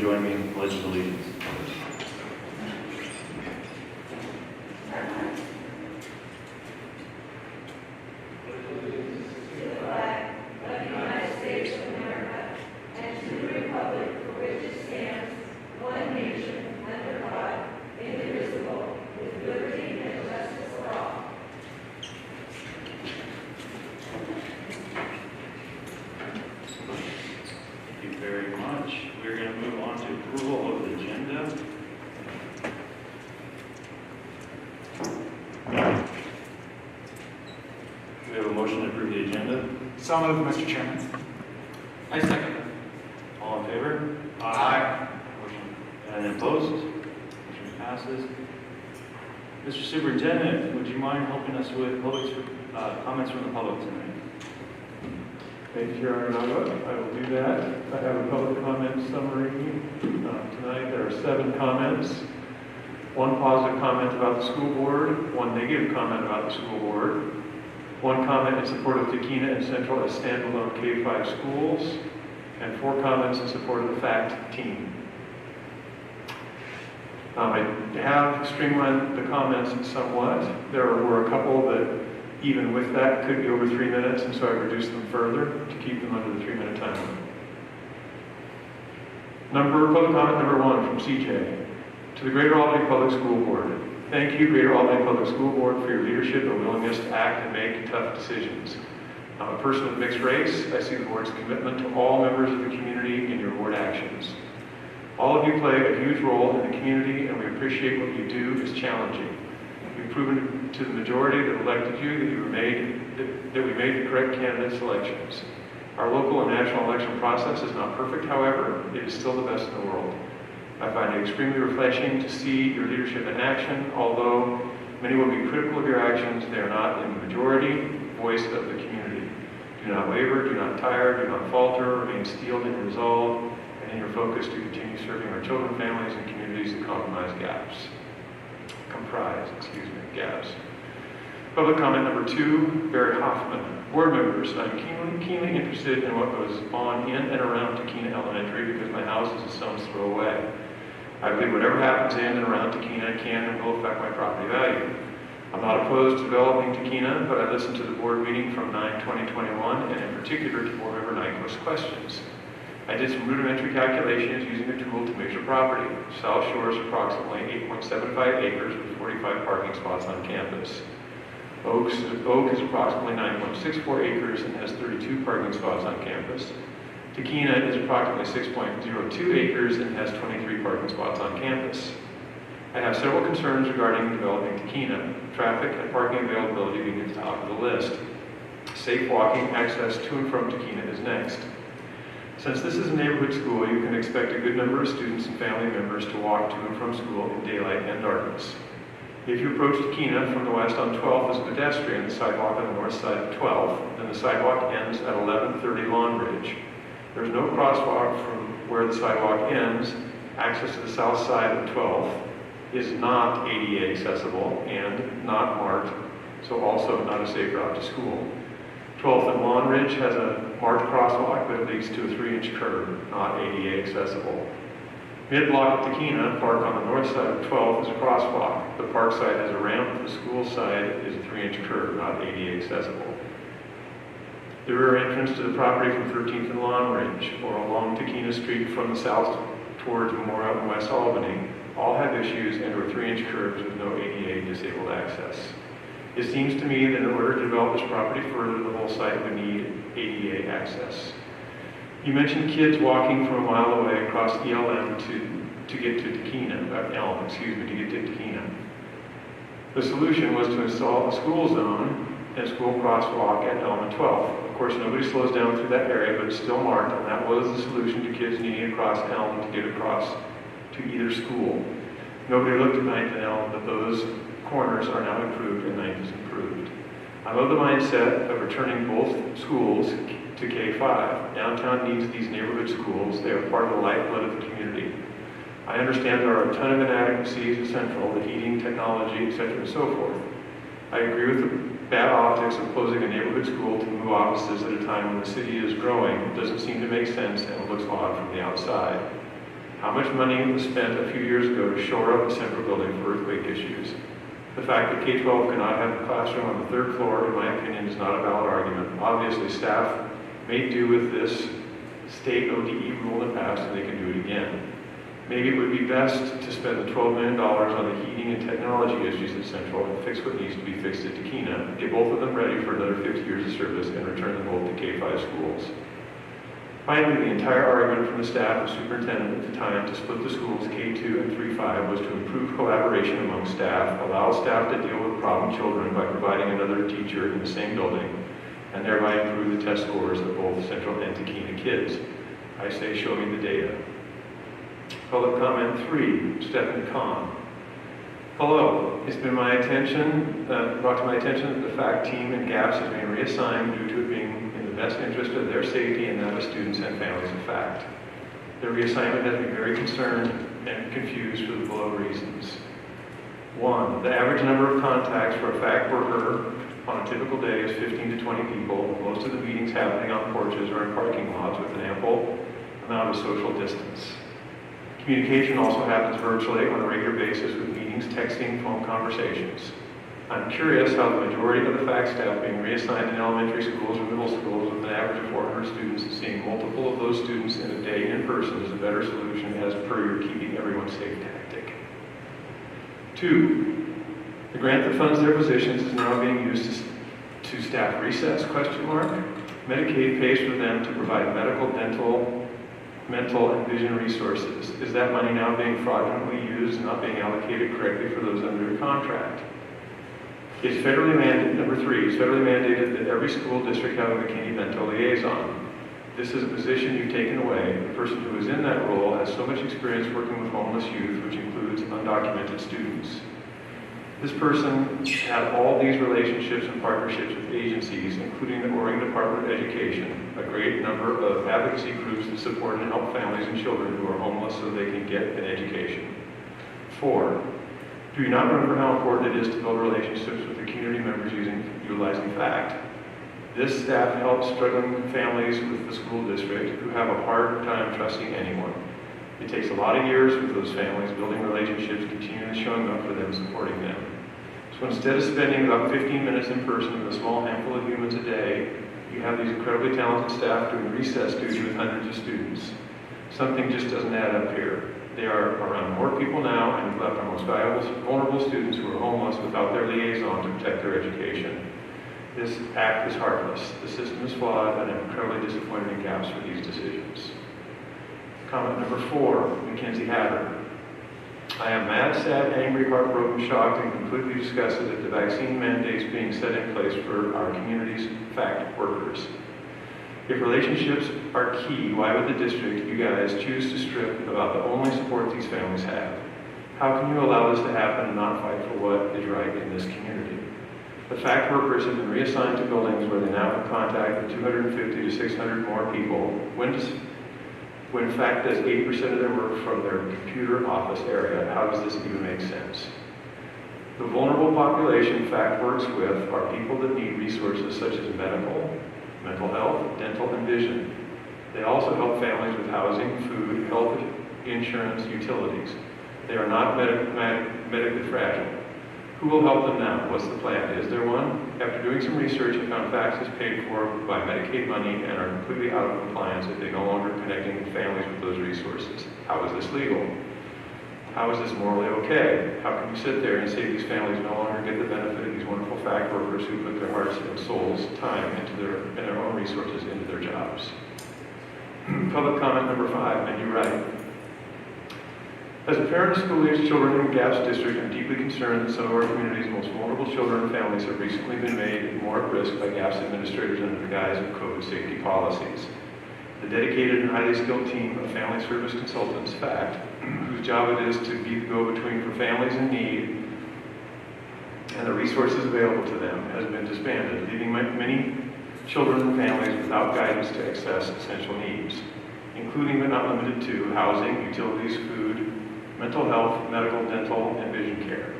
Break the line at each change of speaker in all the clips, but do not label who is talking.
join me in the Pledge of Allegiance.
So moved, Mr. Chairman.
I second.
All in favor?
Aye.
Motion. And opposed? Motion passes. Mr. Superintendent, would you mind helping us with comments from the public tonight?
Thank you, Your Honor. I will do that. I have a public comment summary tonight. There are 7 comments. 1 positive comment about the school board, 1 negative comment about the school board, 1 comment in support of Tokina and Central as standalone K-5 schools, and 4 comments in support of the FACT team. I have streamlined the comments somewhat. There were a couple that, even with that, could be over 3 minutes, and so I reduced them further to keep them under the 3-minute time limit. Public comment number 1 from CJ. To the Greater Albany Public School Board. Thank you, Greater Albany Public School Board, for your leadership and willingness to act and make tough decisions. I'm a person of mixed race. I see the board's commitment to all members of the community in your board actions. All of you play a huge role in the community, and we appreciate what you do is challenging. We've proven to the majority that elected you that we made the correct candidate selections. Our local and national election process is not perfect, however, it is still the best in the world. I find it extremely refreshing to see your leadership in action. Although many will be critical of your actions, they are not in the majority voice of the community. Do not waver, do not tire, do not falter, remain steeled in resolve and in your focus to continue serving our children, families, and communities that comprise gaps. Public comment number 2, Barry Hoffman. Board members, I'm keenly interested in what goes on in and around Tokina Elementary because my house is a stone's throw away. I believe whatever happens in and around Tokina can and will affect my property value. I'm not opposed to developing Tokina, but I listened to the board meeting from 9/20/21 and in particular to board member Nyquist's questions. I did some rudimentary calculations using a tool to measure property. South Shore is approximately 8.75 acres with 45 parking spots on campus. Oak is approximately 9.64 acres and has 32 parking spots on campus. Tokina is approximately 6.02 acres and has 23 parking spots on campus. I have several concerns regarding developing Tokina, traffic and parking availability being at the top of the list. Safe walking access to and from Tokina is next. Since this is a neighborhood school, you can expect a good number of students and family members to walk to and from school in daylight and darkness. If you approach Tokina from the west on 12th as a pedestrian, the sidewalk on the north side of 12th, then the sidewalk ends at 1130 Lawn Ridge. There's no crosswalk from where the sidewalk ends. Access to the south side of 12th is not ADA accessible and not marked, so also not a safe route to school. 12th and Lawn Ridge has a marked crosswalk, but it leads to a 3-inch curb, not ADA accessible. Mid-block at Tokina, park on the north side of 12th is a crosswalk. The park side has a ramp, the school side is a 3-inch curb, not ADA accessible. The rear entrance to the property from 13th and Lawn Ridge, or along Tokina Street from the south towards Memorial and West Albany, all have issues and are 3-inch curbs with no ADA disabled access. It seems to me that in order to develop this property further, the whole site would need ADA access. You mentioned kids walking from a mile away across ELM to get to Tokina, to get to Tokina. The solution was to install a school zone and a school crosswalk at Elm and 12th. Of course, nobody slows down through that area, but it's still marked, and that was the solution to kids needing to cross Elm to get across to either school. Nobody looked at 9th and Elm, but those corners are now improved and 9th is improved. I love the mindset of returning both schools to K-5. Downtown needs these neighborhood schools. They are part of the lifeblood of the community. I understand there are a ton of inadequacies at Central, the heating, technology, etc., and so forth. I agree with the bad optics of closing a neighborhood school to move offices at a time when the city is growing. It doesn't seem to make sense and it looks odd from the outside. How much money was spent a few years ago to shore up the central building for earthquake issues? The fact that K-12 cannot have a classroom on the third floor, in my opinion, is not a valid argument. Obviously, staff may do with this state ODE rule in the past, and they can do it again. Maybe it would be best to spend the $12 million on the heating and technology issues at Central and fix what needs to be fixed at Tokina, get both of them ready for another 50 years of service, and return them both to K-5 schools. Finally, the entire argument from the staff and superintendent at the time to split the schools K2 and 3-5 was to improve collaboration among staff, allow staff to deal with problem children by providing another teacher in the same building, and thereby improve the test scores of both Central and Tokina kids. I say, show me the data. Public comment 3, Stephanie Kahn. Hello, it's been brought to my attention that the FACT team in GAPS has been reassigned due to it being in the best interest of their safety and that of students and families of FACT. Their reassignment has me very concerned and confused for the below reasons. 1, the average number of contacts for a FACT worker on a typical day is 15 to 20 people, with most of the meetings happening on porches or in parking lots with an ample amount of social distance. Communication also happens virtually on a regular basis with meetings, texting, phone conversations. I'm curious how the majority of the FACT staff being reassigned in elementary schools or middle schools with an average of 400 students and seeing multiple of those students in a day in person is a better solution as per your keeping everyone safe tactic. 2, the grant that funds their positions is now being used to staff recess, ? Medicaid pays for them to provide medical, dental, mental, and vision resources. Is that money now being fraudulently used and not being allocated correctly for those under a contract? It's federally mandated, number 3, it's federally mandated that every school district have a McKinney-Vento liaison. This is a position you've taken away. The person who is in that role has so much experience working with homeless youth, which includes undocumented students. This person had all these relationships and partnerships with agencies, including the Oregon Department of Education, a great number of advocacy groups that support and help families and children who are homeless so they can get an education. 4, do you not remember how important it is to build relationships with the community members utilizing FACT? This staff helps struggling families with the school district who have a hard time trusting anyone. It takes a lot of years with those families, building relationships, continually showing up for them, supporting them. So instead of spending about 15 minutes in person with a small handful of humans a day, you have these incredibly talented staff doing recess duty with hundreds of students. Something just doesn't add up here. They are around more people now and have left our most vulnerable students who are homeless without their liaison to protect their education. This act is heartless. The system is flawed, and I'm incredibly disappointed in GAPS for these decisions. Comment number 4, Mackenzie Hatter. I am mad, sad, angry, heartbroken, shocked, and completely disgusted at the vaccine mandates being set in place for our community's FACT workers. If relationships are key, why would the district, you guys, choose to strip about the only support these families have? How can you allow this to happen and not fight for what is right in this community? The FACT workers have been reassigned to buildings where they now have contact with 250 to 600 more people. When FACT does 80% of their work from their computer office area, how does this even make sense? The vulnerable population FACT works with are people that need resources such as medical, mental health, dental, and vision. They also help families with housing, food, health insurance, utilities. They are not medically fragile. Who will help them now? What's the plan? Is there one? After doing some research, I found FACT is paid for by Medicaid money and are completely out of compliance if they no longer connecting families with those resources. How is this legal? How is this morally okay? How can you sit there and say these families no longer get the benefit of these wonderful FACT workers who put their hearts and souls, time into their own resources into their jobs? Public comment number 5, and you're right. As a parent of school-aged children in GAPS district, I'm deeply concerned that some of our community's most vulnerable children and families have recently been made more at risk by GAPS administrators under the guise of COVID safety policies. The dedicated and highly skilled team of family service consultants, FACT, whose job it is to be the go-between for families in need and the resources available to them, has been disbanded, leaving many children and families without guidance to access essential needs, including but not limited to housing, utilities, food, mental health, medical, dental, and vision care.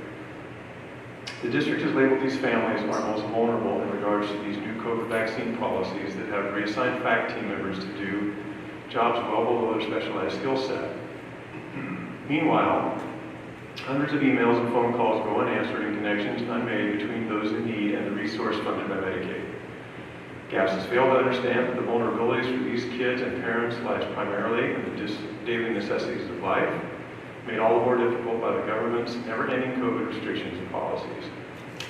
The district has labeled these families our most vulnerable in regards to these new COVID vaccine policies that have reassigned FACT team members to do jobs well below their specialized skill set. Meanwhile, hundreds of emails and phone calls go unanswered and connections unmade between those in need and the resource funded by Medicaid. GAPS has failed to understand that the vulnerabilities for these kids and parents lies primarily in the daily necessities of life, made all the more difficult by the government's never-ending COVID restrictions and policies.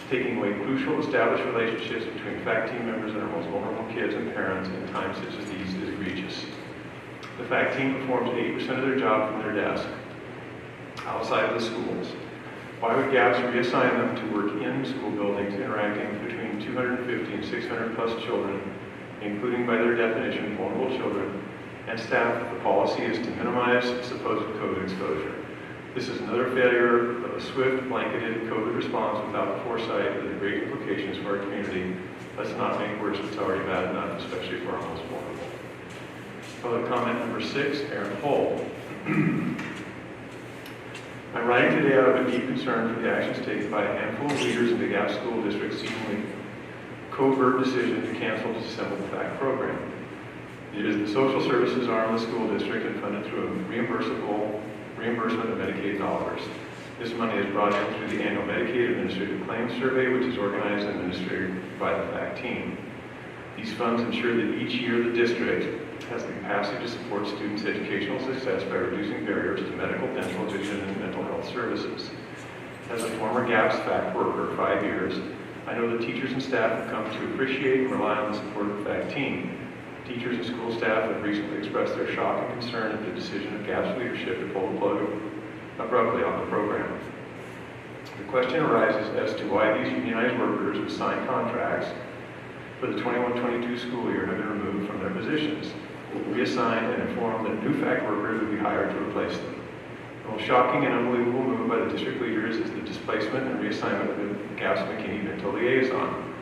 Taking away crucial established relationships between FACT team members and our most vulnerable kids and parents in times such as these is egregious. The FACT team performs 80% of their job from their desk, outside of the schools. Why would GAPS reassign them to work in school buildings interacting with between 250 and 600 plus children, including by their definition vulnerable children, and staff if the policy is to minimize supposed COVID exposure? This is another failure of a swift, blanketed COVID response without the foresight of the great implications for our community. Let's not make worse what's already bad enough, especially for our most vulnerable. Public comment number 6, Aaron Hull. I'm writing today out of a deep concern for the actions taken by a handful of leaders in the GAPS school district seemingly covert decision to cancel the Disassemble the FACT program. It is the social services arm of the school district and funded through a reimbursement of Medicaid dollars. This money is brought in through the annual Medicaid Administrative Claims Survey, which is organized and administered by the FACT team. These funds ensure that each year the district has the capacity to support students' educational success by reducing barriers to medical, dental, vision, and mental health services. As a former GAPS FACT worker 5 years, I know that teachers and staff have come to appreciate and rely on the support of the FACT team. Teachers and school staff have recently expressed their shock and concern at the decision of GAPS leadership to pull the plug abruptly on the program. The question arises as to why these unionized workers with signed contracts for the 21-22 school year have been removed from their positions, reassigned, and informed that new FACT workers would be hired to replace them. The most shocking and unbelievable move by the district leaders is the displacement and reassignment of the GAPS McKinney-Vento Liaison.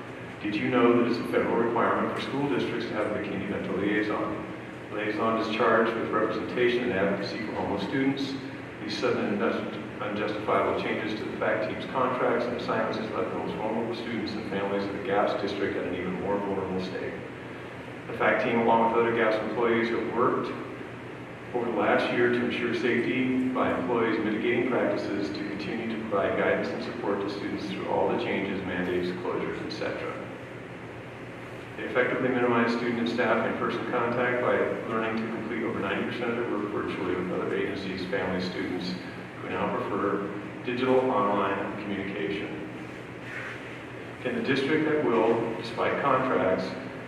Did you know that it's a federal requirement for school districts to have a McKinney-Vento Liaison? The liaison is charged with representation and advocacy for homeless students. These sudden and unjustifiable changes to the FACT team's contracts and assignments has left the most vulnerable students and families of the GAPS district at an even more vulnerable state. The FACT team, along with other GAPS employees, have worked over the last year to ensure safety by employees mitigating practices to continue to provide guidance and support to students through all the changes, mandates, closures, etc. They effectively minimize student and staff in-person contact by learning to complete over 90% of their work virtually with other agencies, families, students who now prefer digital online communication. Can the district at will, despite contracts,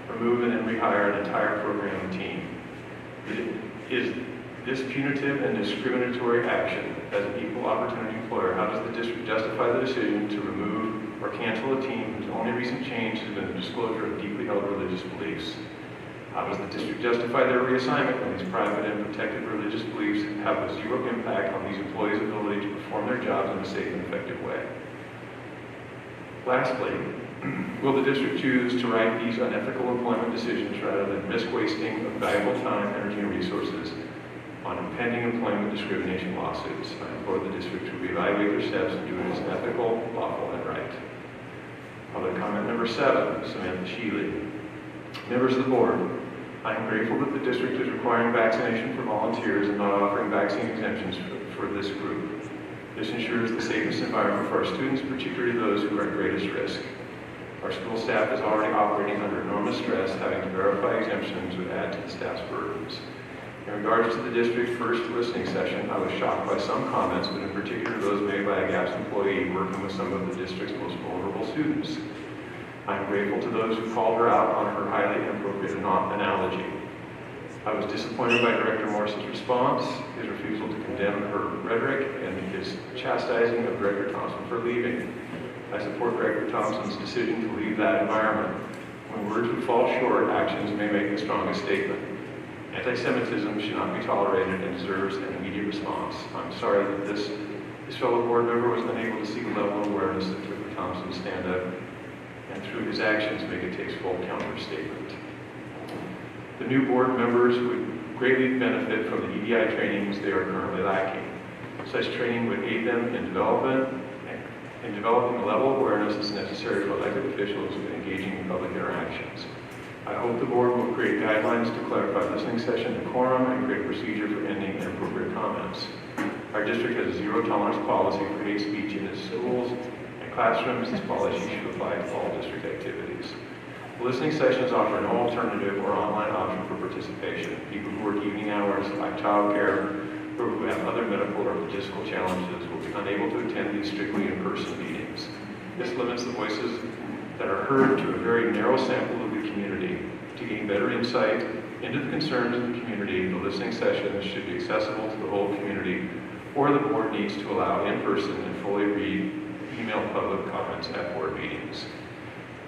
remove and then rehire an entire program and team? Is this punitive and discriminatory action as an equal opportunity employer? How does the district justify the decision to remove or cancel a team whose only recent change has been the disclosure of deeply held religious beliefs? How does the district justify their reassignment when these private and protected religious beliefs have a zero impact on these employees' ability to perform their jobs in a safe and effective way? Lastly, will the district choose to write these unethical employment decisions rather than risk wasting of valuable time, energy, and resources on impending employment discrimination lawsuits? I implore the district to reevaluate their steps and do it as ethical, lawful, and right. Public comment number 7, Samantha Sheely. Members of the board, I am grateful that the district is requiring vaccination for volunteers and not offering vaccine exemptions for this group. This ensures the safest environment for our students, particularly those who are at greatest risk. Our school staff is already operating under enormous stress, having to verify exemptions would add to the staff's burdens. In regards to the district's first listening session, I was shocked by some comments, but in particular those made by a GAPS employee working with some of the district's most vulnerable students. I am grateful to those who called her out on her highly inappropriate analogy. I was disappointed by Director Morrison's response, his refusal to condemn her rhetoric, and his chastising of Director Thompson for leaving. I support Director Thompson's decision to leave that environment. When words would fall short, actions may make the strongest statement. Anti-Semitism should not be tolerated and deserves an immediate response. I'm sorry that this fellow board member was unable to see the level of awareness that took Thompson to stand up and through his actions make it takes full counter statement. The new board members would greatly benefit from the EDI trainings they are currently lacking. Such training would aid them in developing the level of awareness that's necessary for elected officials when engaging in public interactions. I hope the board will create guidelines to clarify listening session decorum and create a procedure for ending inappropriate comments. Our district has a zero tolerance policy for hate speech in its schools and classrooms. This policy should apply to all district activities. The listening sessions offer no alternative or online option for participation. People who work evening hours, like childcare, or who have other medical or logistical challenges will be unable to attend these strictly in-person meetings. This limits the voices that are heard to a very narrow sample of the community. To gain better insight into the concerns of the community, the listening sessions should be accessible to the whole community, or the board needs to allow in-person and fully read email public comments at board meetings.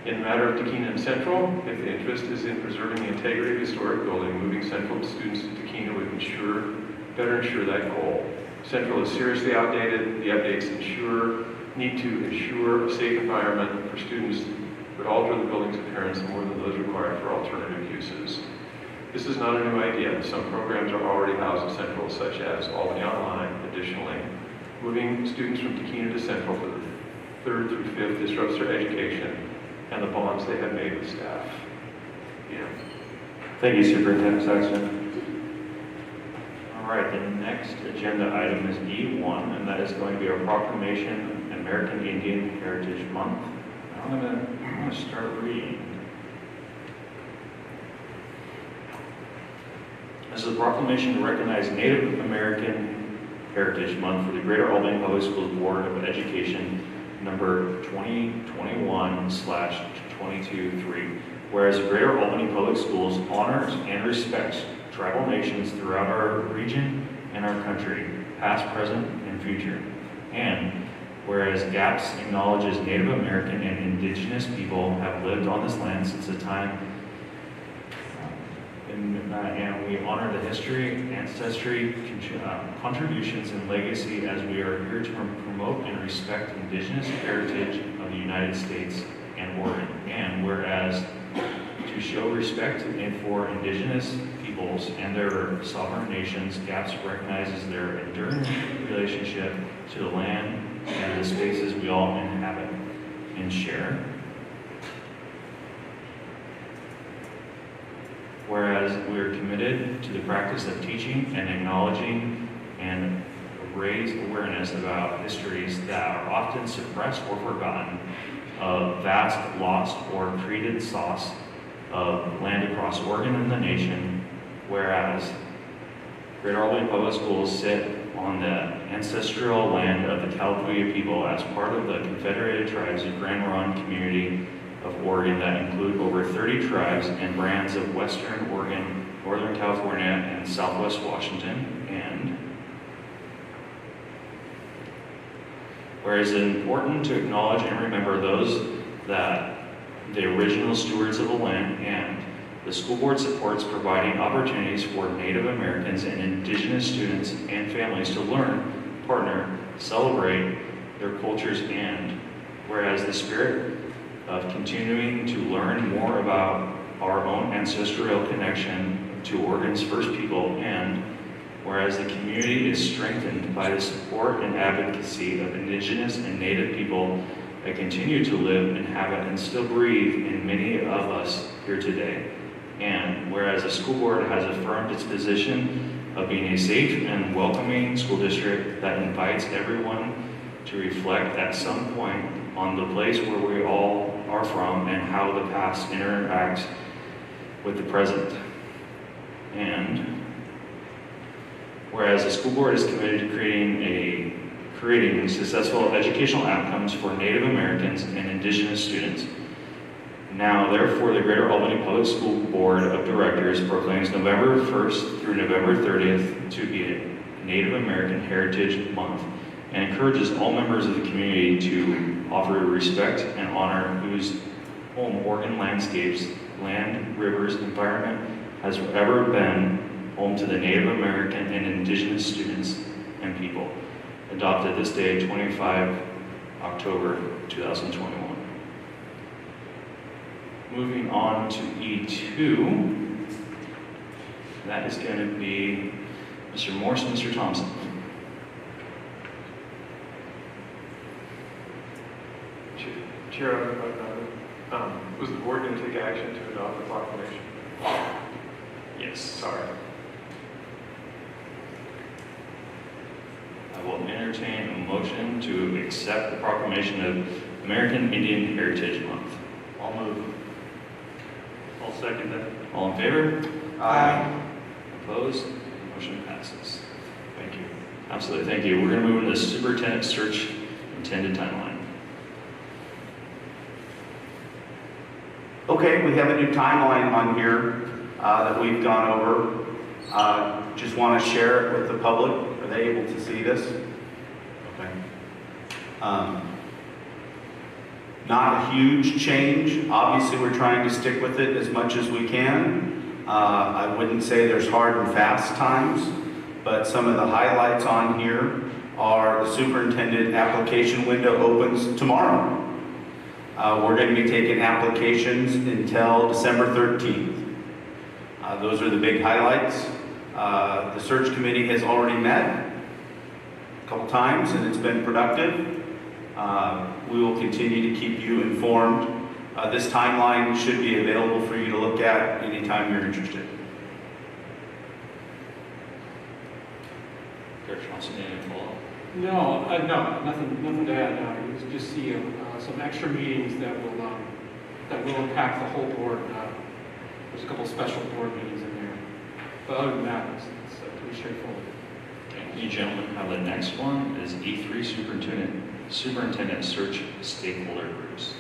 In the matter of Tokina and Central, if the interest is in preserving the integrity of the historic building, moving Central students to Tokina would better ensure that goal. Central is seriously outdated. The updates need to ensure a safe environment for students, would alter the building's appearance more than those required for alternative uses. This is not a new idea. Some programs are already housed at Central, such as Albany Online. Additionally, moving students from Tokina to Central for the 3rd through 5th disrupts their education and the bonds they have made with staff. Yeah.
Thank you, Superintendent Saxon. All right, the next agenda item is E1, and that is going to be our Proclamation American Indian Heritage Month. I'm going to start reading. This is a proclamation to recognize Native American Heritage Month for the Greater Albany Public Schools Board of Education, number 2021/223. Whereas the Greater Albany Public Schools honors and respects tribal nations throughout our region and our country, past, present, and future. And whereas GAPS acknowledges Native American and Indigenous people have lived on this land since the time, and we honor the history, ancestry, contributions, and legacy as we are here to promote and respect Indigenous heritage of the United States and Oregon. And whereas to show respect for Indigenous peoples and their sovereign nations, GAPS recognizes their enduring relationship to the land and the spaces we all inhabit and share. Whereas we are committed to the practice of teaching and acknowledging and raise awareness about histories that are often suppressed or forgotten, of vast lost or created sauce of land across Oregon and the nation. Whereas Greater Albany Public Schools sit on the ancestral land of the Kalapuya people as part of the Confederated Tribes of Grand Ronde Community of Oregon that include over 30 tribes and brands of Western Oregon, Northern California, and Southwest Washington. And whereas it's important to acknowledge and remember those that the original stewards of the land, and the school board supports providing opportunities for Native Americans and Indigenous students and families to learn, partner, celebrate their cultures, and whereas the spirit of continuing to learn more about our own ancestral connection to Oregon's first people, and whereas the community is strengthened by the support and advocacy of Indigenous and Native people that continue to live, inhabit, and still breathe in many of us here today. And whereas the school board has affirmed its position of being a safe and welcoming school district that invites everyone to reflect at some point on the place where we all are from and how the past interacts with the present. And whereas the school board is committed to creating successful educational outcomes for Native Americans and Indigenous students. Now, therefore, the Greater Albany Public School Board of Directors proclaims November 1st through November 30th to be a Native American Heritage Month, and encourages all members of the community to offer respect and honor whose home Oregon landscapes, land, rivers, environment has ever been home to the Native American and Indigenous students and people. Adopted this day, 25 October 2021. Moving on to E2, that is going to be Mr. Morse and Mr. Thompson.
Chair, was the board going to take action to adopt the proclamation?
Yes.
Sorry.
entertain a motion to accept the proclamation of American Indian Heritage Month.
I'll move. I'll second that.
All in favor?
Aye.
Opposed? Motion passes. Thank you. Absolutely, thank you. We're going to move into the superintendent search intended timeline.
Okay, we have a new timeline on here that we've gone over. Just want to share it with the public. Are they able to see this? Okay. Not a huge change. Obviously, we're trying to stick with it as much as we can. I wouldn't say there's hard and fast times, but some of the highlights on here are the superintendent application window opens tomorrow. We're going to be taking applications until December 13th. Those are the big highlights. The search committee has already met a couple times and it's been productive. We will continue to keep you informed. This timeline should be available for you to look at anytime you're interested.
Coach Johnson, any follow-up?
No, nothing to add. You can just see some extra meetings that will impact the whole board. There's a couple special board meetings in there. But other than that, it's pretty straightforward.
Okay, you gentlemen have the next one is E3 superintendent search stakeholder groups.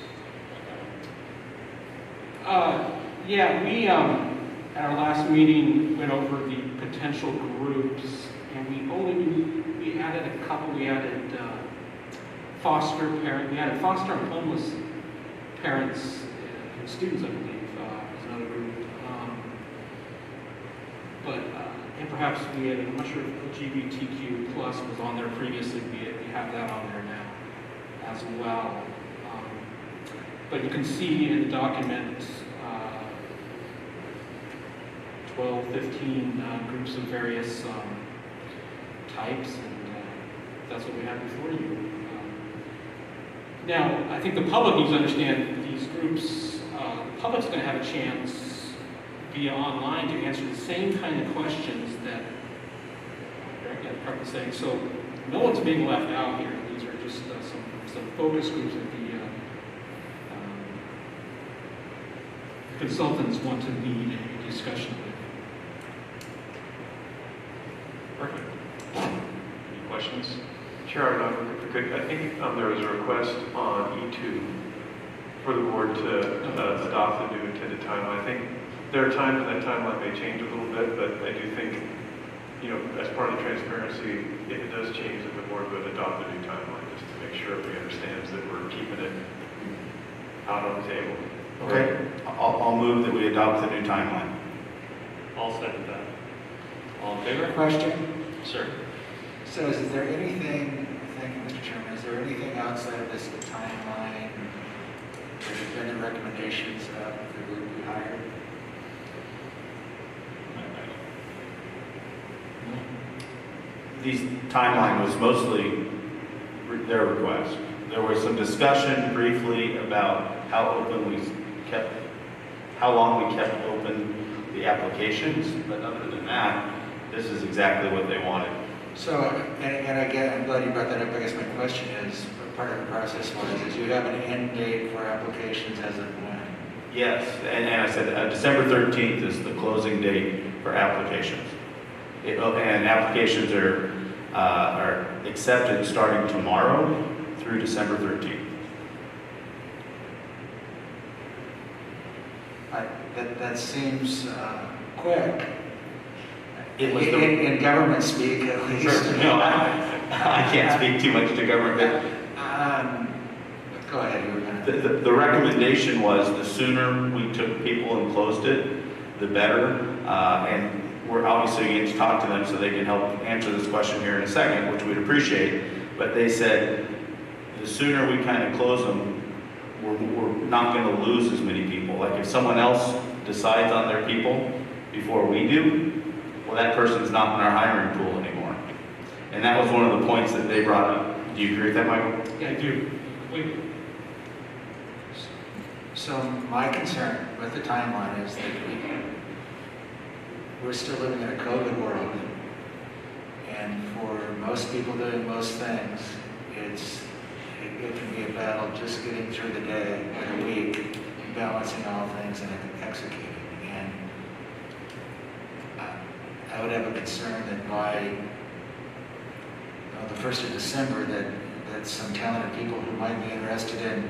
Yeah, we at our last meeting went over the potential groups, and we added a couple. We added foster and homeless parents and students, I believe, as another group. And perhaps I'm not sure if LGBTQ plus was on there previously. We have that on there now as well. But you can see in the document 12, 15 groups of various types, and that's what we have before you. Now, I think the public needs to understand these groups. The public's going to have a chance via online to answer the same kind of questions that Eric had probably saying. So no one's being left out here. These are just some focus groups that the consultants want to lead a discussion with.
Perfect. Any questions?
Chair, I think there was a request on E2 for the board to adopt the new intended timeline. I think there are times when that timeline may change a little bit, but I do think, as part of the transparency, if it does change, that the board would adopt the new timeline just to make sure everybody understands that we're keeping it out on the table.
Okay, I'll move that we adopt the new timeline.
I'll second that. All in favor?
Question?
Sir.
So is there anything, thank you, Mr. Chairman, is there anything outside of this timeline? There's been any recommendations of the group we hired?
These timeline was mostly their request. There was some discussion briefly about how long we kept open the applications, but other than that, this is exactly what they wanted.
So, and again, I'm glad you brought that up. I guess my question is, part of the process is you have an end date for applications as of when?
Yes, and I said December 13th is the closing date for applications. And applications are accepted starting tomorrow through December 13th.
That seems quick.
It was
in government speak, at least.
Sure. No, I can't speak too much to government.
Go ahead. You were gonna...
The recommendation was the sooner we took people and closed it, the better. And we're obviously going to talk to them so they can help answer this question here in a second, which we'd appreciate. But they said the sooner we kind of close them, we're not going to lose as many people. Like if someone else decides on their people before we do, well, that person's not in our hiring pool anymore. And that was one of the points that they brought up. Do you agree with that, Michael?
Yeah, I do.
So my concern with the timeline is that we're still living in a COVID world, And for most people doing most things, it can be a battle just getting through the day or the week, balancing all things and executing. And I would have a concern that by the 1st of December, that some talented people who might be interested in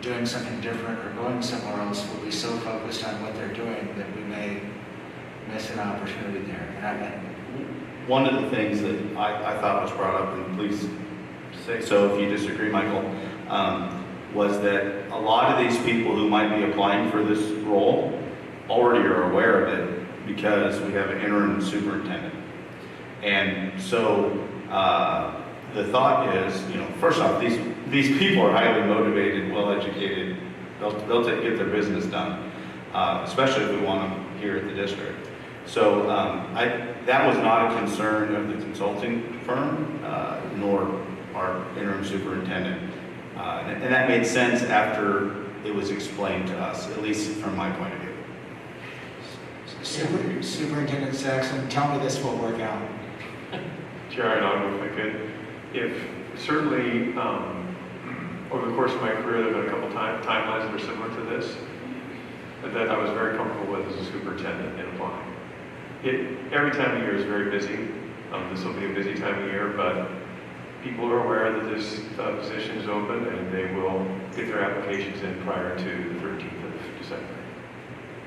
doing something different or going somewhere else will be so focused on what they're doing that we may miss an opportunity there.
One of the things that I thought was brought up, and please say so if you disagree, Michael, was that a lot of these people who might be applying for this role already are aware of it because we have an interim superintendent. And so the thought is, first off, these people are highly motivated, well-educated. They'll get their business done, especially if we want them here at the district. So that was not a concern of the consulting firm, nor our interim superintendent. And that made sense after it was explained to us, at least from my point of view.
Superintendent Saxon, tell me this will work out.
Chair, I don't know if I could. Certainly, over the course of my career, there have been a couple timelines that are similar to this that I was very comfortable with as a superintendent in applying. Every time of year is very busy. This will be a busy time of year, but people are aware that this position is open and they will get their applications in prior to the 13th of December.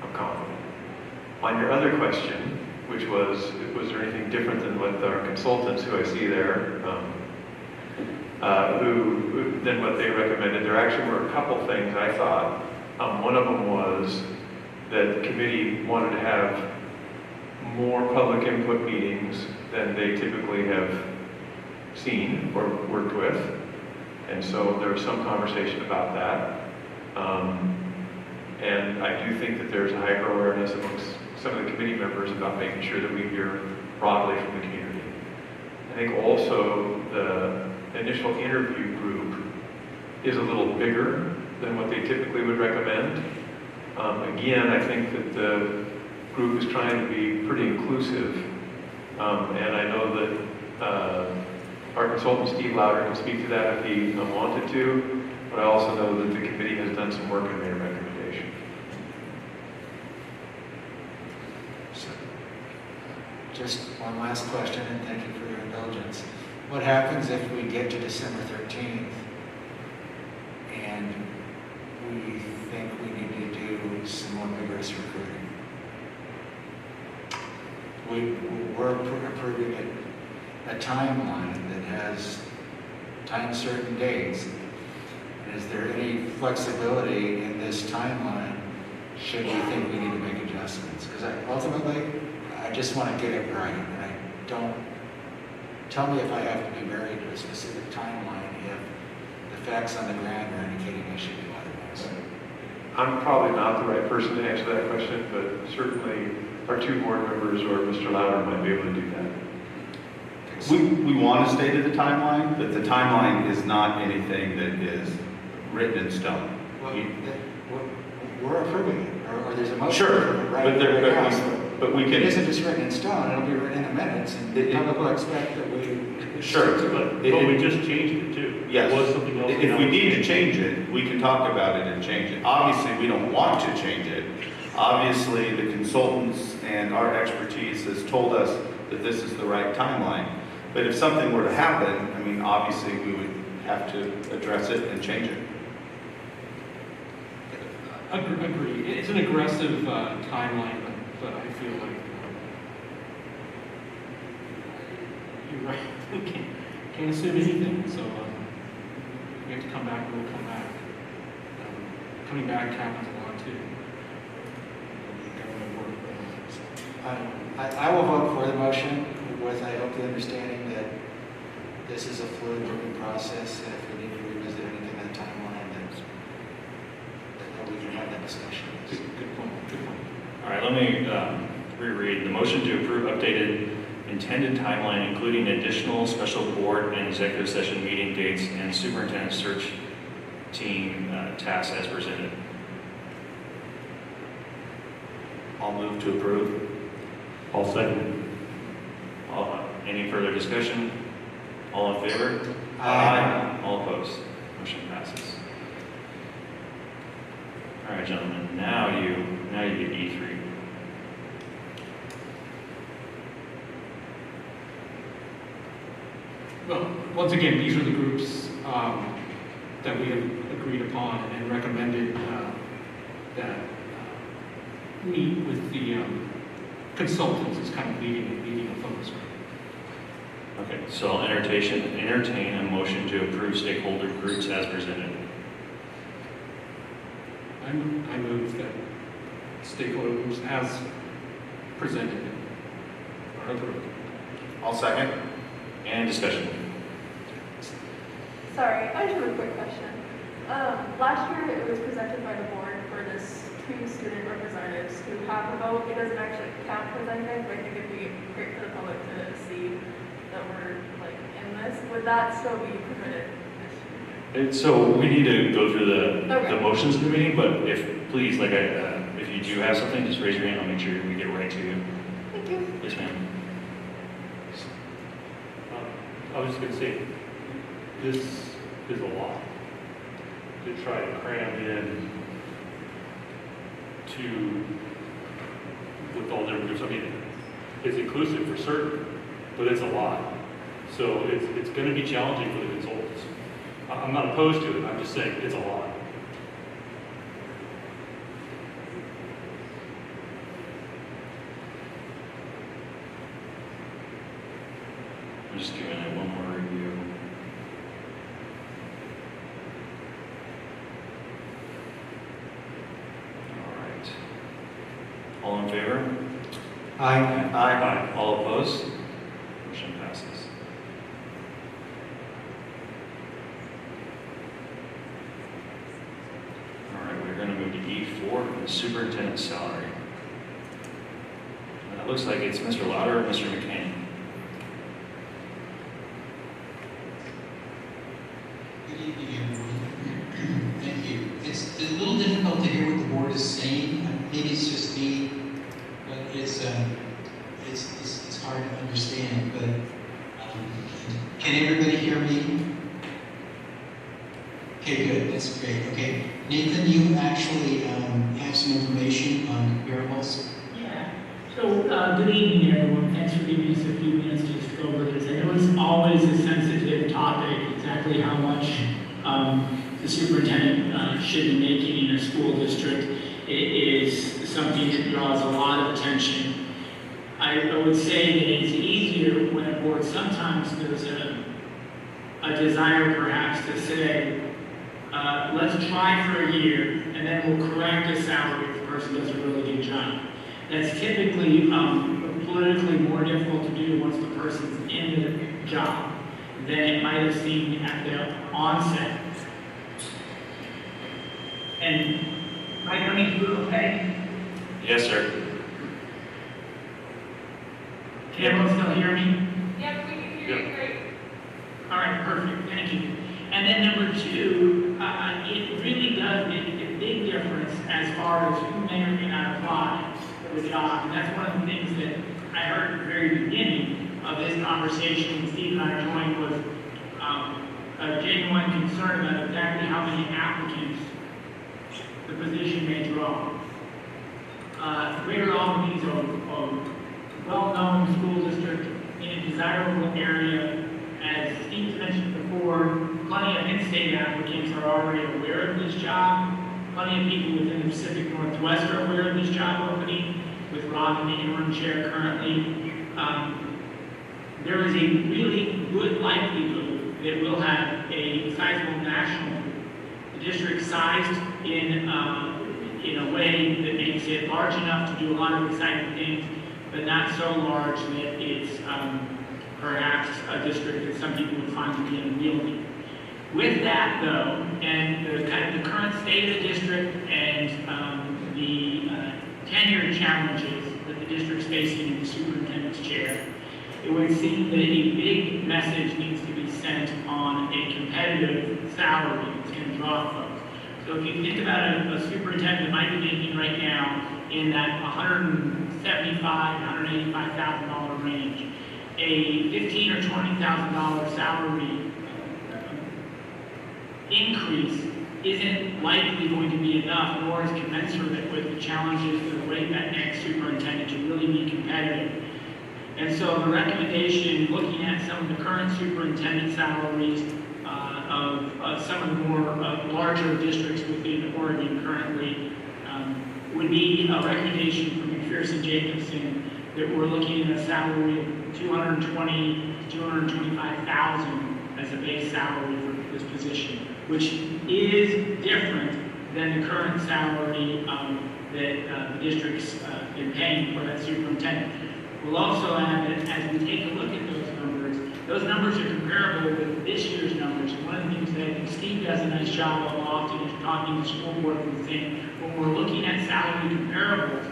I'm confident. On your other question, which was there anything different than what our consultants who I see there, than what they recommended? There actually were a couple things I thought. One of them was that the committee wanted to have more public input meetings than they typically have seen or worked with. And so there was some conversation about that. And I do think that there's a hyper awareness amongst some of the committee members about making sure that we hear broadly from the community. I think also the initial interview group is a little bigger than what they typically would recommend. Again, I think that the group is trying to be pretty inclusive. And I know that our consultant Steve Louder can speak to that if he wanted to, but I also know that the committee has done some work and made a recommendation.
Just one last question, and thank you for your indulgence. What happens if we get to December 13th and we think we need to do some more vigorous recruiting? We're approving a timeline that has time-certain dates. And is there any flexibility in this timeline should we think we need to make adjustments? Because ultimately, I just want to get it right, and I don't, tell me if I have to be married to a specific timeline if the facts on the ground are indicating I should do otherwise.
I'm probably not the right person to answer that question, but certainly our two board members or Mr. Louder might be able to do that.
We want to stay to the timeline, but the timeline is not anything that is written in stone.
Well, we're approving it, or there's a motion.
Sure, but we
It
can.
isn't just written in stone, it'll be written in the minutes, and the public will expect that we...
Sure.
But we just changed it too.
Yes.
It was something else.
If we need to change it, we can talk about it and change it. Obviously, we don't want to change it. Obviously, the consultants and our expertise has told us that this is the right timeline. But if something were to happen, I mean, obviously, we would have to address it and change it.
Agree. It's an aggressive timeline, but I feel like you're right. We can't assume anything. So we have to come back. We'll come back. Coming back happens a lot too.
I will vote for the motion with, I hope, the understanding that this is a fluid moving process, and if we need to revisit anything in the timeline, that we can have that discussion.
Good point. Good point.
All right, let me reread. The motion to approve updated intended timeline, including additional special board and executive session meeting dates and superintendent search team tasks as presented.
I'll move to approve.
I'll second.
All Any further discussion? All in favor?
Aye.
All opposed? Motion passes. All right, gentlemen, now you get E3.
Well, once again, these are the groups that we have agreed upon and recommended that meet with the consultants as kind of leading a focus group.
Okay, so I'll entertain a motion to approve stakeholder groups as presented.
I move that stakeholder groups as presented are approved.
I'll second.
And discussion.
Sorry, I just have a quick question. Last year it was presented by the board for this 2 student representatives who have a vote. It doesn't actually count as anything, but I think it'd be great for the public to see that we're like in this. Would that still be permitted this year?
So we need to go through the
Okay.
motions of the meeting, but please, if you do have something, just raise your hand. I'll make sure we get it right to you.
Thank you.
Yes, ma'am.
I was just gonna say, this is a lot to try to cram in with all different groups. I mean, it's inclusive for certain, but it's a lot. So it's gonna be challenging for the consultants. I'm not opposed to it, I'm just saying it's a lot.
I'm just giving it one more review. All right. All in favor?
Aye.
All opposed? Motion passes. All right, we're going to move to E4, the superintendent's salary. And it looks like it's Mr. Lauder or Mr. McCain.
Good evening, everyone. Thank you. It's a little difficult to hear what the board is saying. Maybe it's just me, but it's hard to understand. But can everybody hear me? Okay, good. That's great. Okay, Nathan, you actually have some information on comparables.
Yeah. So, good evening, everyone. Thanks for giving us a few minutes to just go over this. I know it's always a sensitive topic, exactly how much the superintendent should be making in a school district. It is something that draws a lot of attention. I would say that it's easier when a board, sometimes there's a desire perhaps to say, let's try for a year and then we'll correct the salary if the person does a really good job. That's typically politically more difficult to do once the person's in the job than it might have seemed at the onset. And am I coming through okay?
Yes, sir.
Can everyone still hear me?
Yeah, we can hear you great.
All right, perfect, thank you. And then number 2, it really does make a big difference as far as who may or may not apply for the job. And that's one of the things that I heard at the very beginning of this conversation when Steve and I joined was a genuine concern about exactly how many applicants the position may draw. Greater Albany is a well-known school district in a desirable area. As Steve mentioned before, plenty of in-state applicants are already aware of this job. Plenty of people within the Pacific Northwest are aware of this job opening, with Rob in the interim chair currently. There is a really good likelihood that we'll have a sizable national district sized in a way that makes it large enough to do a lot of exciting things, but not so large that it's perhaps a district that some people would find to be unwieldy. With that, though, and the current state of the district and the tenure challenges that the district's facing in the superintendent's chair, it would seem that a big message needs to be sent on a competitive salary that's going to draw folks. So if you think about a superintendent that might be making right now in that $175,000, $185,000 range, a $15,000 or $20,000 salary increase isn't likely going to be enough, nor is commensurate with the challenges that await that next superintendent to really be competitive. And so the recommendation, looking at some of the current superintendent salaries of some of the more larger districts within Oregon currently, would be a recommendation from McPherson Jacobson that we're looking at a salary of $220,000 to $225,000 as a base salary for this position, which is different than the current salary that the district's been paying for that superintendent. We'll also add that as we take a look at those numbers are comparable with this year's numbers. One of the things that I think Steve does a nice job of often is talking to school board and saying, when we're looking at salary comparables,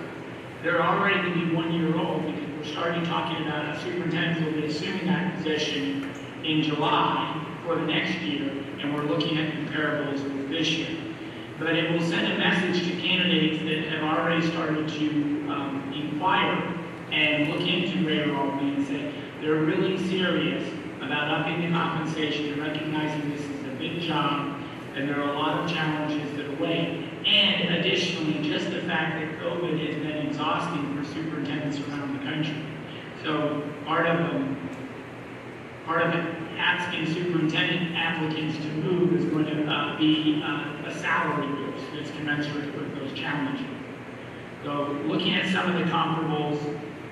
they're already going to be 1 year old because we're starting talking about a superintendent will be assuming that position in July for the next year, and we're looking at comparables with this year. But it will send a message to candidates that have already started to inquire and look into Greater Albany and say they're really serious about upping the compensation and recognizing this is a big job and there are a lot of challenges that await. And additionally, just the fact that COVID has been exhausting for superintendents around the country. So part of asking superintendent applicants to move is going to be a salary boost that's commensurate with those challenges. So looking at some of the comparables,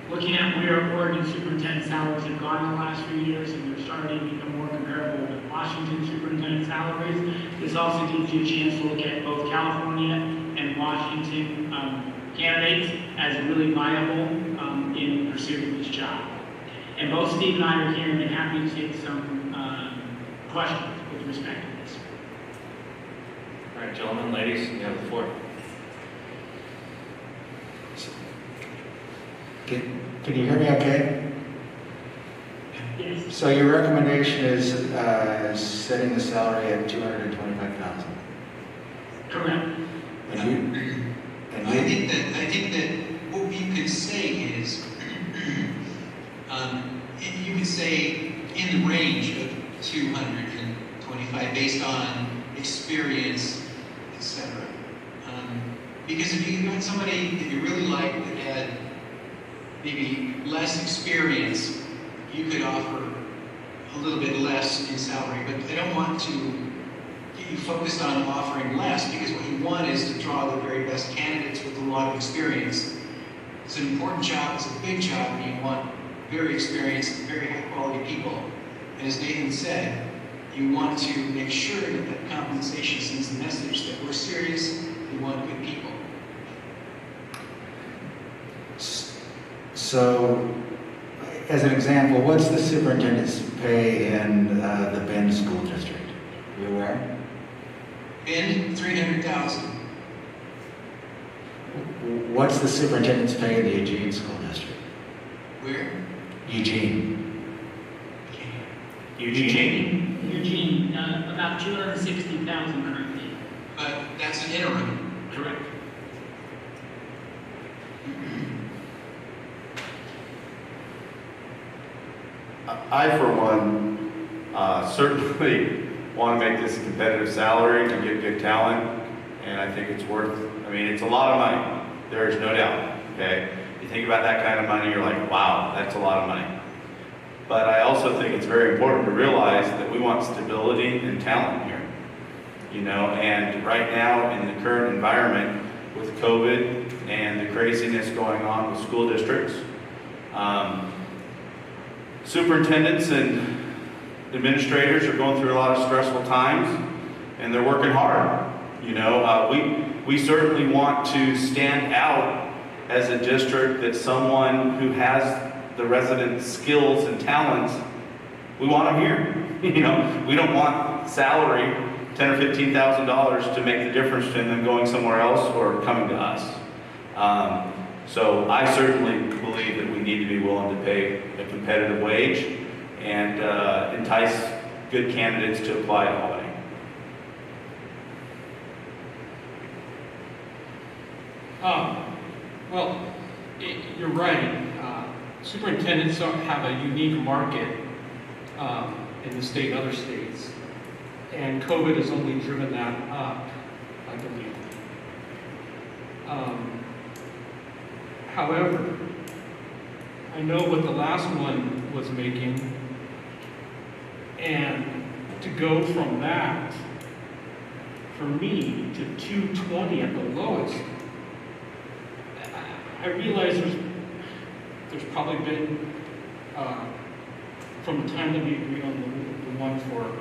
looking at where Oregon superintendent salaries have gone in the last few years, and they're starting to become more comparable with Washington superintendent salaries. This also gives you a chance to look at both California and Washington candidates as really viable in pursuit of this job. And both Steve and I are here and happy to take some questions with respect to this.
All right, gentlemen, ladies, you have the floor.
Can you hear me okay?
Yes.
So your recommendation is setting the salary at $225,000.
Correct.
I think that what you could say is, you could say in the range of 225 based on experience, etc. Because if you got somebody that you really like that had maybe less experience, you could offer a little bit less in salary. But I don't want to get you focused on offering less, because what you want is to draw the very best candidates with a lot of experience. It's an important job, it's a big job, and you want very experienced, very high quality people. And as Nathan said, you want to make sure that that compensation sends the message that we're serious, we want good people.
So, as an example, what's the superintendent's pay in the Bend School District? Are you aware?
Bend, $300,000.
What's the superintendent's pay in the Eugene School District?
Where?
Eugene.
Eugene, about $260,000 currently.
But that's an interim.
Correct.
I, for one, certainly want to make this a competitive salary and get good talent, and I think it's worth, it's a lot of money. There is no doubt, okay? You think about that kind of money, you're like, wow, that's a lot of money. But I also think it's very important to realize that we want stability and talent here, and right now in the current environment with COVID and the craziness going on with school districts, superintendents and administrators are going through a lot of stressful times, and they're working hard. We certainly want to stand out as a district that someone who has the resident skills and talents, we want them here. We don't want salary, $10,000 or $15,000, to make the difference between them going somewhere else or coming to us. So I certainly believe that we need to be willing to pay a competitive wage and entice good candidates to apply to Albany.
Well, you're right. superintendents have a unique market in the state and other states, and COVID has only driven that up, I believe. However, I know what the last one was making, and to go from that, for me, to 220 at the lowest, I realize there's probably been, from the time that we agreed on the one for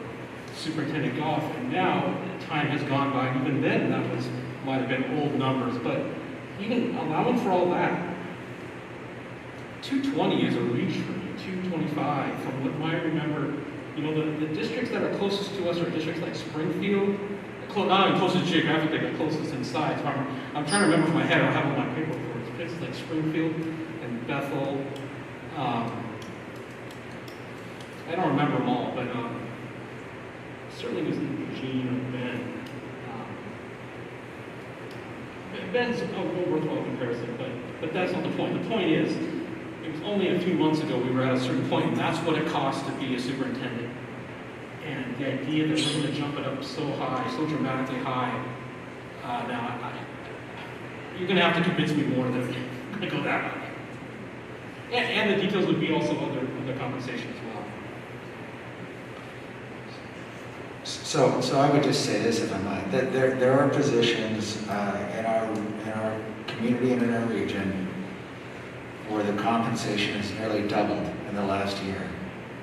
Superintendent Goff, and now time has gone by, and even then that might have been old numbers, but even allowing for all that, 220 is a reach for me, 225, from what I remember. You know, the districts that are closest to us are districts like Springfield, not even closest geographically, but closest in size. I'm trying to remember from my head, I don't have all my paperwork for it. Places like Springfield and Bethel. I don't remember them all, but certainly was Eugene or Ben. Ben's a worthwhile comparison, but that's not the point. The point is, it was only a few months ago we were at a certain point, and that's what it costs to be a superintendent. And the idea that we're going to jump it up so high, so dramatically high, now you're going to have to convince me more that we're going to go that way. And the details would be also other compensation as well.
So I would just say this, if I might, that there are positions in our community and in our region where the compensation has nearly doubled in the last year.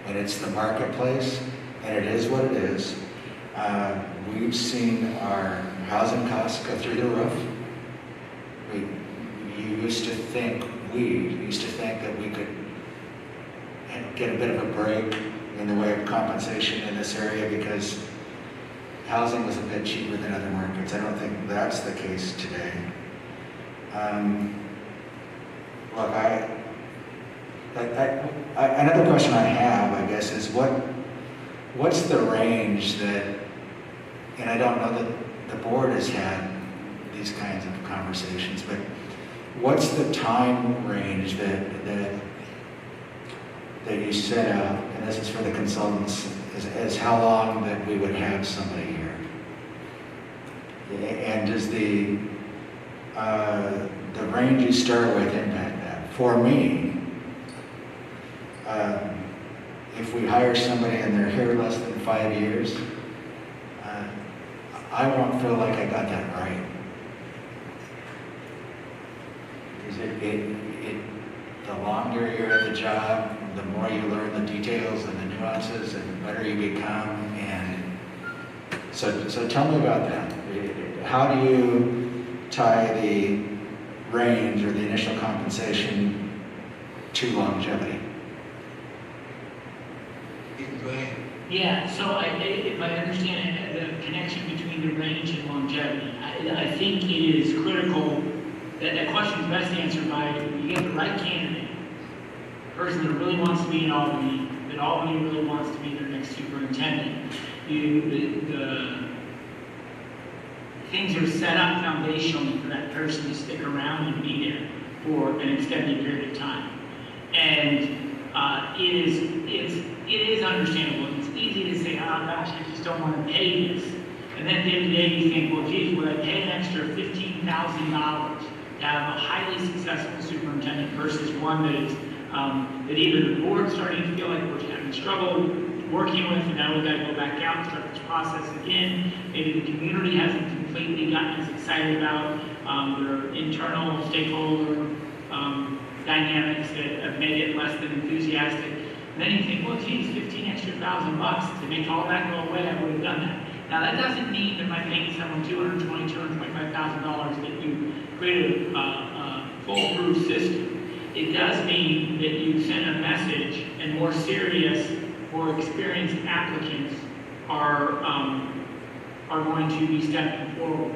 And it's the marketplace, and it is what it is. We've seen our housing costs go through the roof. We used to think that we could get a bit of a break in the way of compensation in this area because housing was a bit cheaper than other markets. I don't think that's the case today. Look, another question I have, I guess, is what's the range that, and I don't know that the board has had these kinds of conversations, but what's the time range that you set out, and this is for the consultants, is how long that we would have somebody here? And does the range you start with impact that? For me, if we hire somebody and they're here less than 5 years, I won't feel like I got that right. Because the longer you're at the job, the more you learn the details and the nuances, and the better you become. And so tell me about that. How do you tie the range or the initial compensation to longevity?
You can go ahead.
Yeah, so if I understand it, the connection between the range and longevity, I think it is critical that that question is best answered by you get the right candidate, a person that really wants to be in Albany, that Albany really wants to be their next superintendent. The things are set up foundationally for that person to stick around and be there for an extended period of time. And it is understandable. It's easy to say, oh gosh, I just don't want to pay this. And then at the end of the day, you think, well, geez, would I pay an extra $15,000 to have a highly successful superintendent versus one that is that either the board's starting to feel like we're having trouble working with, and now we've got to go back out and start this process again. Maybe the community hasn't completely gotten as excited about their internal stakeholder dynamics that have made it less than enthusiastic. And then you think, well, geez, $15,000 to make all that go away, I would have done that. Now that doesn't mean that by paying someone $220,000, $225,000 that you created a foolproof system. It does mean that you send a message, and more serious, more experienced applicants are going to be stepping forward.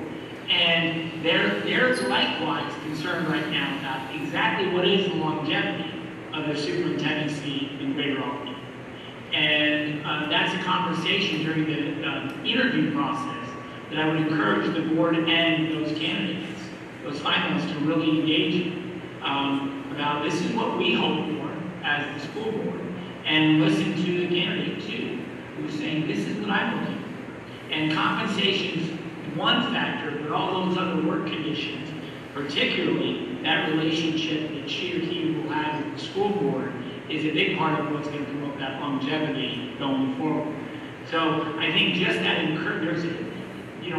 And there's likewise concern right now about exactly what is the longevity of their superintendency in Greater Albany. And that's a conversation during the interview process that I would encourage the board and those candidates, those finalists, to really engage in. About this is what we hope for, as the school board and listen to the candidate too, who's saying, this is what I'm looking for. And compensation's one factor, but all those other work conditions, particularly that relationship that she or he will have with the school board, is a big part of what's going to promote that longevity going forward. So I think just that there's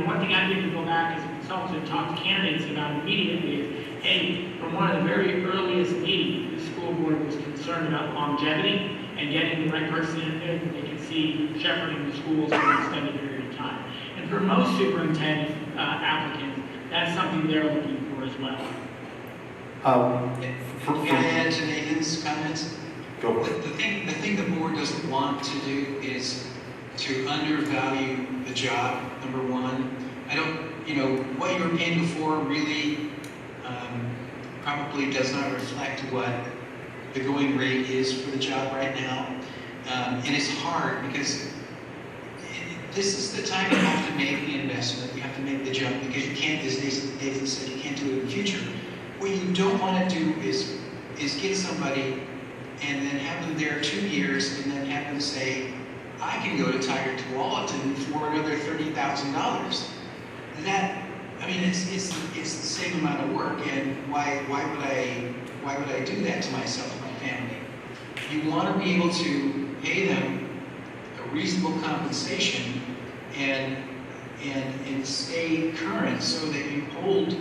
one thing I did to go back as a consultant and talk to candidates about immediately is, hey, from one of the very earliest meetings, the school board was concerned about longevity and getting the right person in there that they can see shepherding the schools for an extended period of time. And for most superintendent applicants, that's something they're looking for as well.
Can I add to Nathan's comments?
Go.
The thing the board doesn't want to do is to undervalue the job, number one. What you were paying before really probably does not reflect what the going rate is for the job right now. And it's hard because this is the time you have to make the investment, you have to make the jump, because you can't, as Nathan said, you can't do it in the future. What you don't want to do is get somebody and then have them there 2 years and then have them say, I can go to Tiger Tualatin for another $30,000. It's the same amount of work, and why would I do that to myself and my family? You want to be able to pay them a reasonable compensation and stay current so that you hold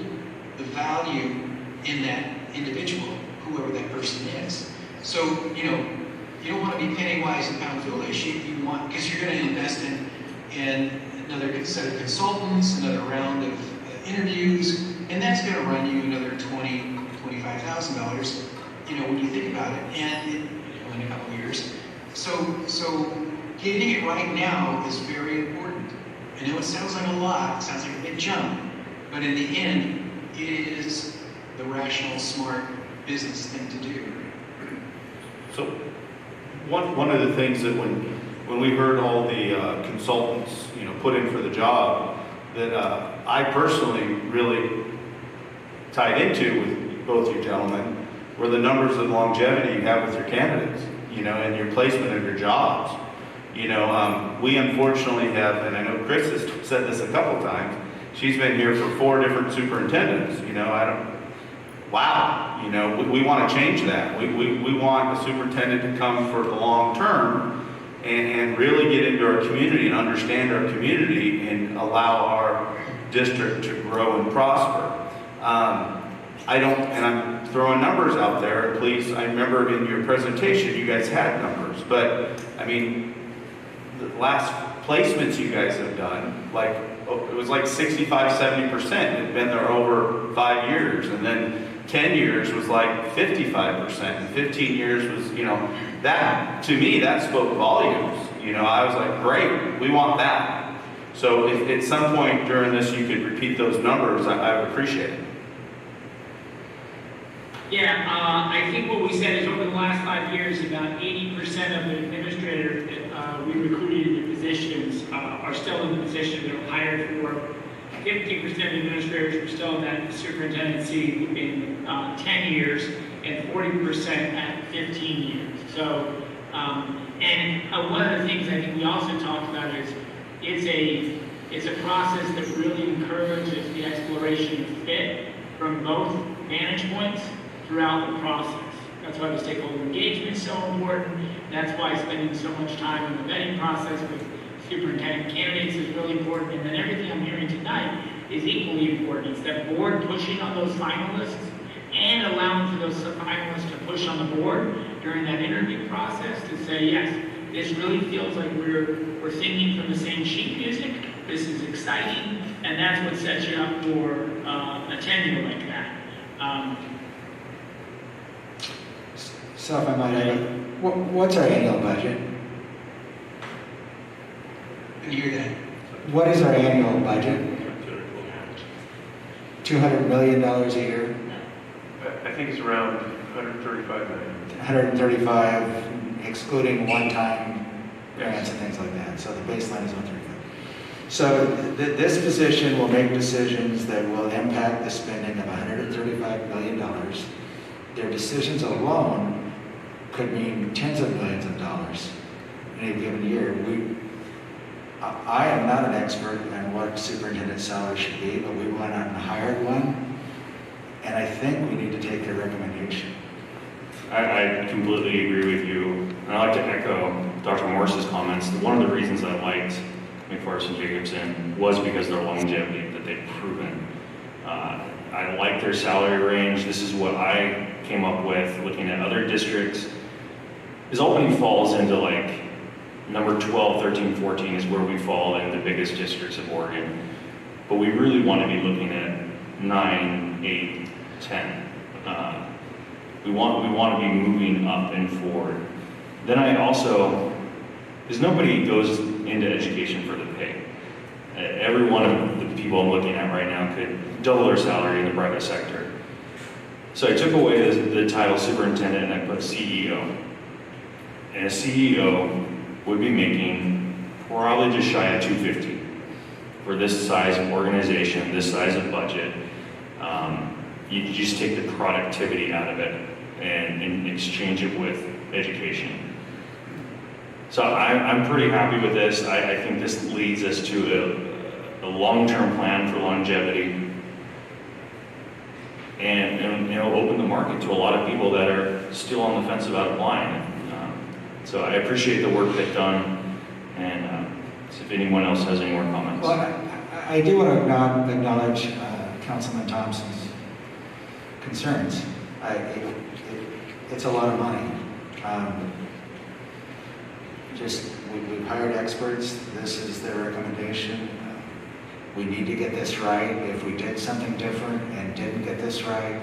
the value in that individual, whoever that person is. So, you don't want to be penny wise and pound foolish. You want, because you're going to invest in another set of consultants, another round of interviews, and that's going to run you another $25,000, when you think about it, and in a couple of years. So getting it right now is very important. I know it sounds like a lot, it sounds like a big jump, but in the end, it is the rational, smart business thing to do.
So one of the things that when we heard all the consultants, put in for the job, that I personally really tied into with both you gentlemen were the numbers of longevity you have with your candidates, and your placement of your jobs. We unfortunately have, and I know Chris has said this a couple times, she's been here for 4 different superintendents. We want to change that. We want a superintendent to come for the long term and really get into our community and understand our community and allow our district to grow and prosper. And I'm throwing numbers out there, please. I remember in your presentation you guys had numbers, but the last placements you guys have done, it was like 65-70% had been there over 5 years, and then 10 years was like 55%, and 15 years was, that, to me, that spoke volumes. I was like, great, we want that. So if at some point during this you could repeat those numbers, I would appreciate it.
Yeah, I think what we said is over the last 5 years, about 80% of the administrators that we recruited into positions are still in the position they're hired for. 50% of administrators were still in that superintendency in 10 years, and 40% at 15 years. So, one of the things I think we also talked about is it's a process that really encourages the exploration of fit from both vantage points throughout the process. That's why the stakeholder engagement is so important. That's why spending so much time in the vetting process with superintendent candidates is really important. And then everything I'm hearing tonight is equally important. It's that board pushing on those finalists and allowing for those finalists to push on the board during that interview process to say, yes, this really feels like we're singing from the same sheet music. This is exciting, and that's what sets you up for a tenure like that.
So if I might add, what's our annual budget?
Didn't hear that.
What is our annual budget? $200 million a year?
I think it's around 135 million.
135, excluding one-time grants and things like that. So the baseline is 135. So this position will make decisions that will impact the spending of $135 million. Their decisions alone could mean tens of millions of dollars in a given year. I am not an expert on what superintendent salary should be, but we went out and hired one, and I think we need to take their recommendation.
I completely agree with you. And I'd like to echo Dr. Morris's comments. One of the reasons I liked McPherson Jacobson was because of their longevity that they've proven. I like their salary range. This is what I came up with looking at other districts. Is Albany falls into like number 12, 13, 14 is where we fall in the biggest districts of Oregon. But we really want to be looking at 9, 8, 10. We want to be moving up and forward. Then I also, because nobody goes into education for the pay. Every one of the people I'm looking at right now could double their salary in the private sector. So I took away the title superintendent and I put CEO. And a CEO would be making probably just shy of $250 for this size of organization, this size of budget. You just take the productivity out of it and exchange it with education. So I'm pretty happy with this. I think this leads us to a long-term plan for longevity and open the market to a lot of people that are still on the fence about applying. So I appreciate the work they've done, and if anyone else has any more comments.
Well, I do want to acknowledge Councilman Thompson's concerns. It's a lot of money. We've hired experts. This is their recommendation. We need to get this right. If we did something different and didn't get this right,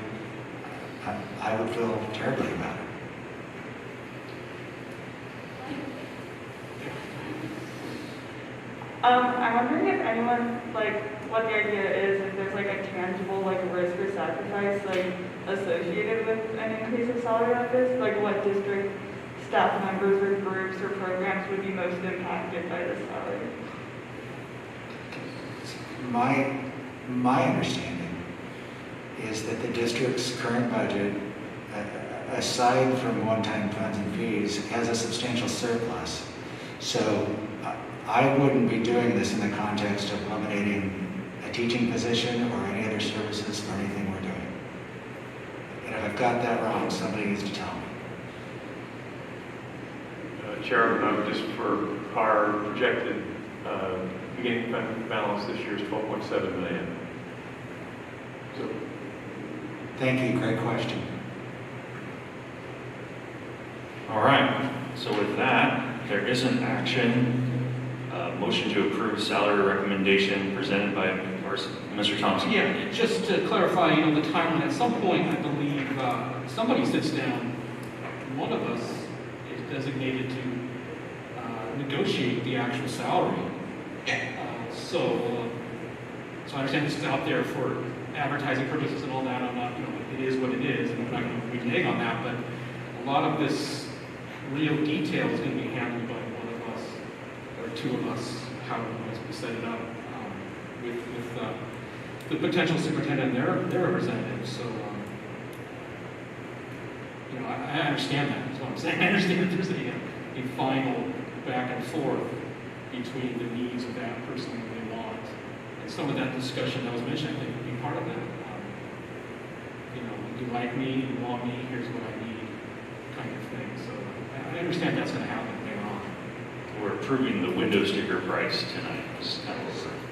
I would feel terribly about it.
I'm wondering if anyone, what the idea is, if there's a tangible, risk or sacrifice, associated with an increase of salary like this, what district staff members or groups or programs would be most impacted by this salary?
My understanding is that the district's current budget, aside from one-time funds and fees, has a substantial surplus. So I wouldn't be doing this in the context of eliminating a teaching position or any other services or anything we're doing. And if I've got that wrong, somebody needs to tell me.
Chairman, just for our projected beginning fund balance this year is $12.7 million. So,
Thank you, great question.
All right, so with that, there is an action, motion to approve salary recommendation presented by Mr. Thompson.
Yeah, just to clarify, the timeline, at some point, I believe, somebody sits down, one of us is designated to negotiate the actual salary. So I understand this is out there for advertising purposes and all that. I'm not, it is what it is, and I'm not going to renege on that, but a lot of this real detail is going to be handled by one of us, or two of us, however we set it up, with the potential superintendent and their representatives. So, I understand that, is what I'm saying. I understand that there's a final back and forth between the needs of that person and what they want. And some of that discussion that was mentioned, I think, would be part of that. You like me, you want me, here's what I need, kind of thing. So I understand that's going to happen later on.
We're approving the window sticker price tonight. That's kind of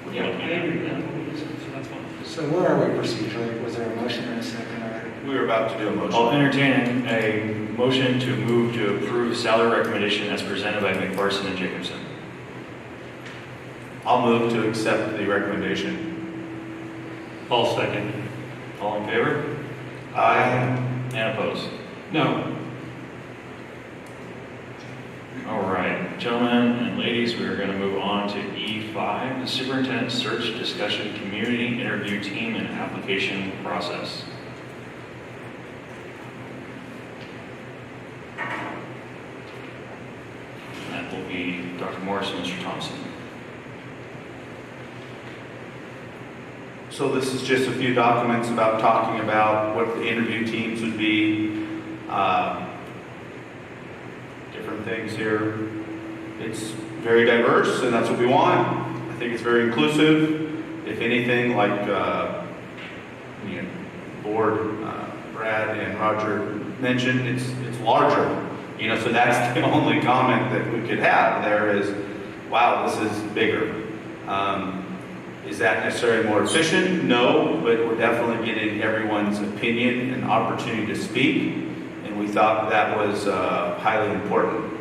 what we're looking
I agree
at.
with that, so that's fine.
So where are we procedurally? Was there a motion and a second already?
We were about to do a motion.
I'll entertain a motion to move to approve salary recommendation as presented by McPherson and Jacobson.
I'll move to accept the recommendation.
I'll second.
All in favor?
Aye.
And opposed?
No.
All right, gentlemen and ladies, we are going to move on to E5, the superintendent search discussion community interview team and application process. That will be Dr. Morris and Mr. Thompson.
So this is just a few documents about talking about what the interview teams would be. different things here. It's very diverse, and that's what we want. I think it's very inclusive. If anything, like Board Brad and Roger mentioned, it's larger. So that's the only comment that we could have there is, wow, this is bigger. Is that necessarily more efficient? No, but we're definitely getting everyone's opinion and opportunity to speak, and we thought that was highly important.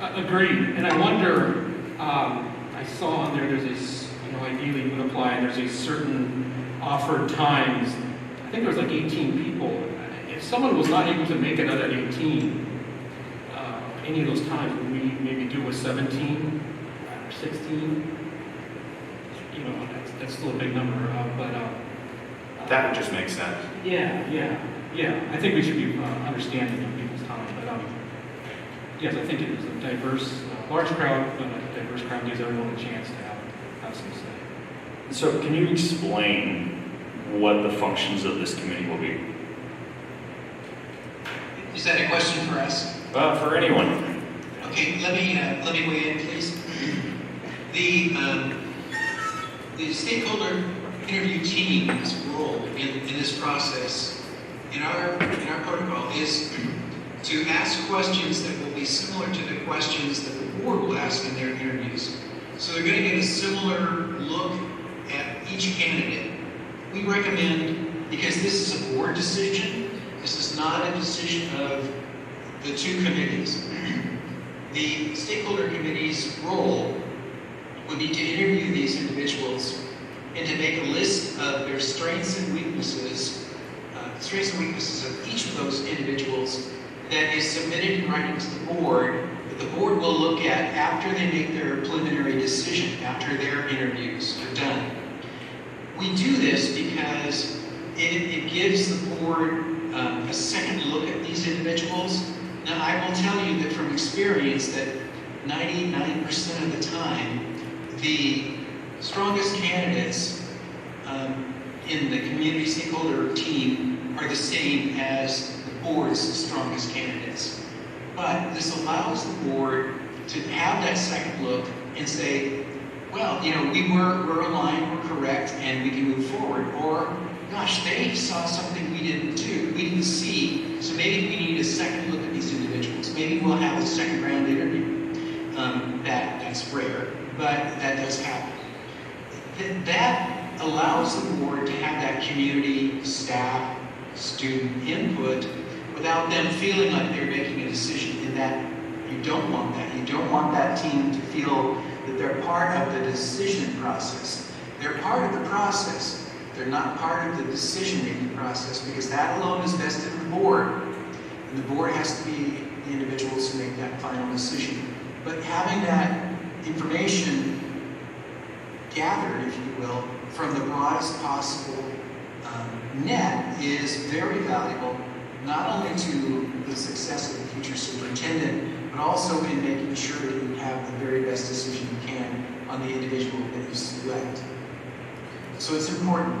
Agreed, and I wonder, I saw on there's this, ideally you would apply, and there's a certain offered times. I think there was like 18 people. If someone was not able to make another 18, any of those times, would we maybe do a 17 or 16? That's still a big number, but...
That would just make sense.
Yeah. I think we should be understanding of people's time, but yes, I think it is a diverse, large crowd, but a diverse crowd gives everyone a chance to have some say.
So can you explain what the functions of this committee will be?
Is that a question for us?
For anyone.
Okay, let me weigh in, please. The stakeholder interview team's role in this process, in our protocol, is to ask questions that will be similar to the questions that the board will ask in their interviews. So they're going to get a similar look at each candidate. We recommend, because this is a board decision, this is not a decision of the two committees. The stakeholder committee's role would be to interview these individuals and to make a list of their strengths and weaknesses of each of those individuals that is submitted in writing to the board, that the board will look at after they make their preliminary decision, after their interviews are done. We do this because it gives the board a second look at these individuals. Now, I will tell you that from experience that 99% of the time, the strongest candidates in the community stakeholder team are the same as the board's strongest candidates. But this allows the board to have that second look and say, well, we're aligned, we're correct, and we can move forward. Or, gosh, they saw something we didn't see, so maybe we need a second look at these individuals. Maybe we'll have a second round interview. That's rare, but that does happen. That allows the board to have that community, staff, student input without them feeling like they're making a decision, in that you don't want that. You don't want that team to feel that they're part of the decision process. They're part of the process. They're not part of the decision-making process, because that alone is vested in the board. And the board has to be the individuals who make that final decision. But having that information gathered, if you will, from the broadest possible net is very valuable, not only to the success of the future superintendent, but also in making sure that you have the very best decision you can on the individual that you select. So it's important.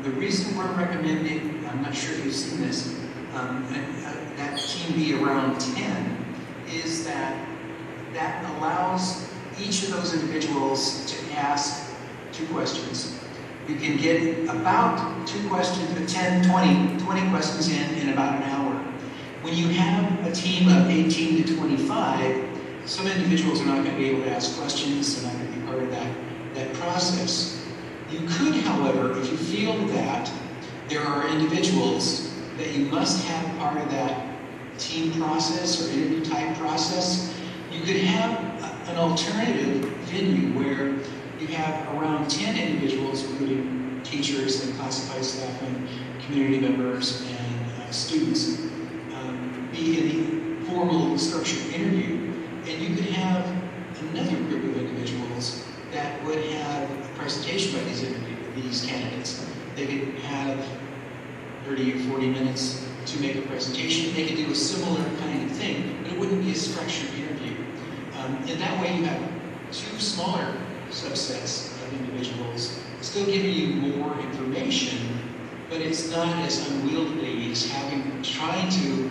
The reason we're recommending, I'm not sure if you've seen this, that team be around 10, is that allows each of those individuals to ask 2 questions. You can get about 2 questions, 10, 20 questions in about an hour. When you have a team of 18 to 25, some individuals are not going to be able to ask questions, they're not going to be part of that process. You could, however, if you feel that there are individuals that you must have part of that team process or interview type process, you could have an alternative venue where you have around 10 individuals, including teachers and classified staff and community members and students, be in the formal structured interview. And you could have another group of individuals that would have a presentation by these candidates. They could have 30 or 40 minutes to make a presentation. They could do a similar kind of thing, but it wouldn't be a structured interview. In that way, you have 2 smaller subsets of individuals, still giving you more information, but it's not as unwieldy as trying to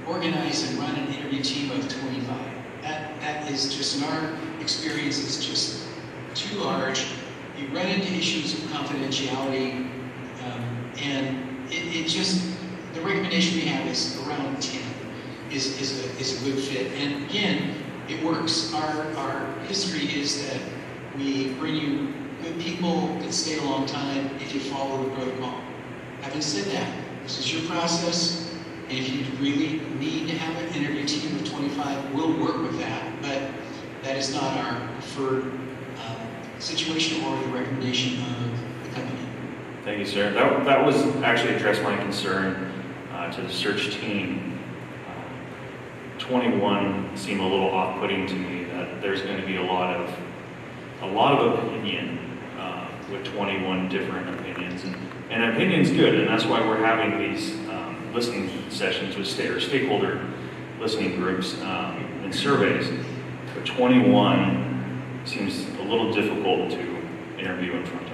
organize and run an interview team of 25. That is just, in our experience, is just too large. You run into issues of confidentiality, and it just, the recommendation we have is around 10 is a good fit. And again, it works. Our history is that we bring you good people that stay a long time if you follow the protocol. Having said that, this is your process, and if you really need to have an interview team of 25, we'll work with that, but that is not our preferred situation or the recommendation of the company.
Thank you, sir. That was actually addressed my concern to the search team. 21 seemed a little off-putting to me, that there's going to be a lot of opinion with 21 different opinions, and opinion's good, and that's why we're having these listening sessions with stakeholder listening groups and surveys. But 21 seems a little difficult to interview in front of.